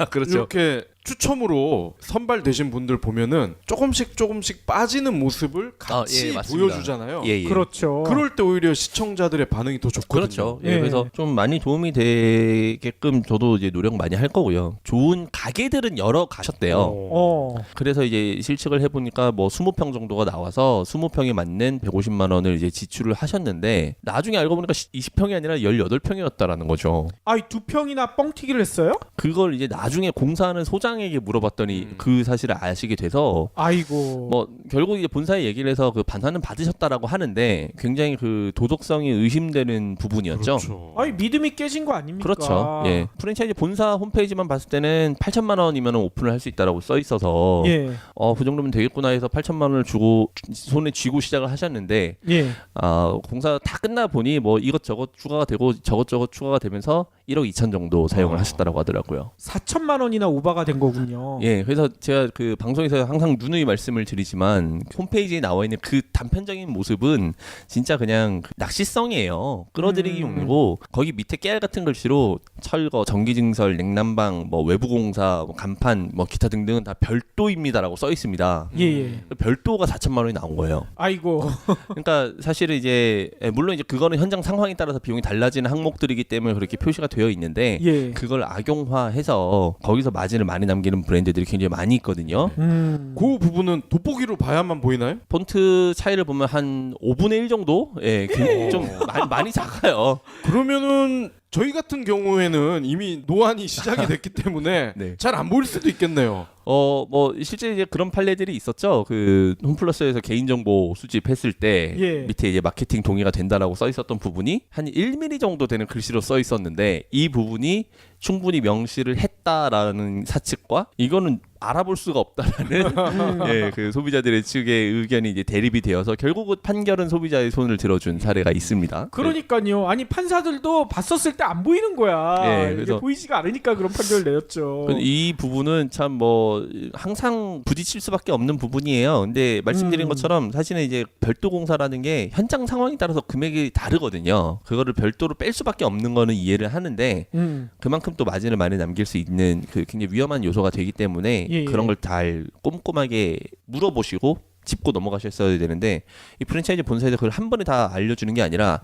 그렇죠. 이렇게 추첨으로 선발되신 분들 보면은 조금씩 빠지는 모습을 같이 보여주잖아요. 그렇죠. 그럴 때 오히려 시청자들의 반응이 더 좋거든요. 그렇죠. 그래서 좀 많이 도움이 되게끔 저도 이제 노력 많이 할 거고요. 좋은 가게들은 여러 가셨대요. 그래서 이제 실측을 해보니까 20평 정도가 나와서 20평에 맞는 150만 원을 이제 지출을 하셨는데 나중에 알고 보니까 20평이 아니라 18평이었다라는 거죠. 2평이나 뻥튀기를 했어요? 그걸 이제 나중에 공사하는 소장에게 물어봤더니 그 사실을 아시게 돼서 아이고. 결국 이제 본사에 얘기를 해서 그 반환은 받으셨다라고 하는데 굉장히 그 도덕성이 의심되는 부분이었죠. 그렇죠. 믿음이 깨진 거 아닙니까? 그렇죠. 예. 프랜차이즈 본사 홈페이지만 봤을 때는 8천만 원이면 오픈을 할 수 있다라고 써 있어서 그 정도면 되겠구나 해서 8천만 원을 주고 손에 쥐고 시작을 하셨는데 공사 다 끝나 보니 이것저것 추가가 되고 저것저것 추가가 되면서 1억 2천 정도 사용을 하셨다라고 하더라고요. 4천만 원이나 오버가 된 거군요. 예, 그래서 제가 그 방송에서 항상 누누이 말씀을 드리지만 홈페이지에 나와 있는 그 단편적인 모습은 진짜 그냥 낚시성이에요. 끌어들이기 용이고 거기 밑에 깨알 같은 글씨로 철거, 전기증설, 냉난방, 외부 공사, 간판, 기타 등등은 다 별도입니다라고 써 있습니다. 별도가 4천만 원이 나온 거예요. 아이고. 그러니까 사실은 이제 물론 이제 그거는 현장 상황에 따라서 비용이 달라지는 항목들이기 때문에 그렇게 표시가 되어 있는데 그걸 악용화해서 거기서 마진을 많이 남기는 브랜드들이 굉장히 많이 있거든요. 그 부분은 돋보기로 봐야만 보이나요? 폰트 차이를 보면 한 5분의 1 정도? 좀 많이 작아요. 그러면은 저희 같은 경우에는 이미 노안이 시작이 됐기 때문에 네. 잘 안 보일 수도 있겠네요. 뭐 실제 이제 그런 판례들이 있었죠. 그 홈플러스에서 개인정보 수집했을 때 예. 밑에 이제 마케팅 동의가 된다라고 써 있었던 부분이 한 1mm 정도 되는 글씨로 써 있었는데 이 부분이 충분히 명시를 했다라는 사측과 이거는 알아볼 수가 없다라는 예, 그 소비자들의 측의 의견이 이제 대립이 되어서 결국은 판결은 소비자의 손을 들어준 사례가 있습니다. 그러니까요. 아니 판사들도 봤었을 때 안 보이는 거야. 예, 이게 그래서- 보이지가 않으니까 그런 판결을 내렸죠. 이 부분은 참 뭐 항상 부딪힐 수밖에 없는 부분이에요. 근데 말씀드린 것처럼 사실은 이제 별도 공사라는 게 현장 상황에 따라서 금액이 다르거든요. 그거를 별도로 뺄 수밖에 없는 거는 이해를 하는데 그만큼 또 마진을 많이 남길 수 있는 그 굉장히 위험한 요소가 되기 때문에 예, 예. 그런 걸 잘 꼼꼼하게 물어보시고 짚고 넘어가셨어야 되는데 이 프랜차이즈 본사에서 그걸 한 번에 다 알려주는 게 아니라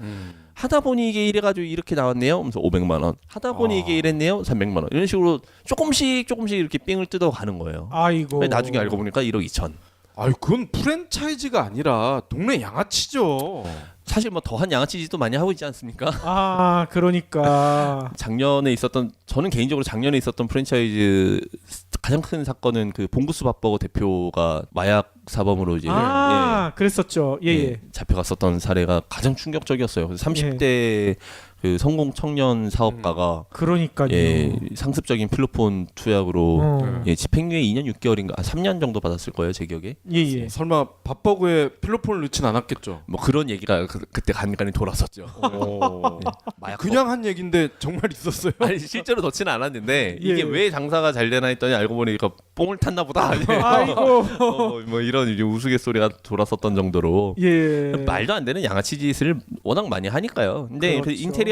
하다 보니 이게 이래가지고 이렇게 나왔네요. 하면서 500만 원. 하다 보니 이게 이랬네요. 300만 원. 이런 식으로 조금씩 이렇게 삥을 뜯어가는 거예요. 아이고. 나중에 알고 보니까 1억 2천. 아유, 그건 프랜차이즈가 아니라 동네 양아치죠. 사실 뭐 더한 양아치짓도 많이 하고 있지 않습니까? 아 그러니까. 작년에 있었던 저는 개인적으로 작년에 있었던 프랜차이즈 가장 큰 사건은 그 봉구스 밥버거 대표가 마약 사범으로 이제 그랬었죠. 예. 잡혀갔었던 사례가 가장 충격적이었어요. 그래서 30대 그 성공 청년 사업가가 그러니까요. 상습적인 필로폰 투약으로 어. 집행유예 2년 6개월인가 3년 정도 받았을 거예요, 제 기억에. 예. 설마 밥버거에 필로폰을 넣진 않았겠죠. 뭐 그런 얘기가 그때 간간히 돌았었죠. 마약 그냥 한 얘긴데 정말 있었어요. 아니 실제로 넣지는 않았는데 이게 예. 왜 장사가 잘 되나 했더니 알고 보니까 뽕을 탔나 보다. 아이고. 뭐 이런 이제 우스갯소리가 돌았었던 정도로 예. 말도 안 되는 양아치 짓을 워낙 많이 하니까요. 근데 그 그렇죠. 인테리어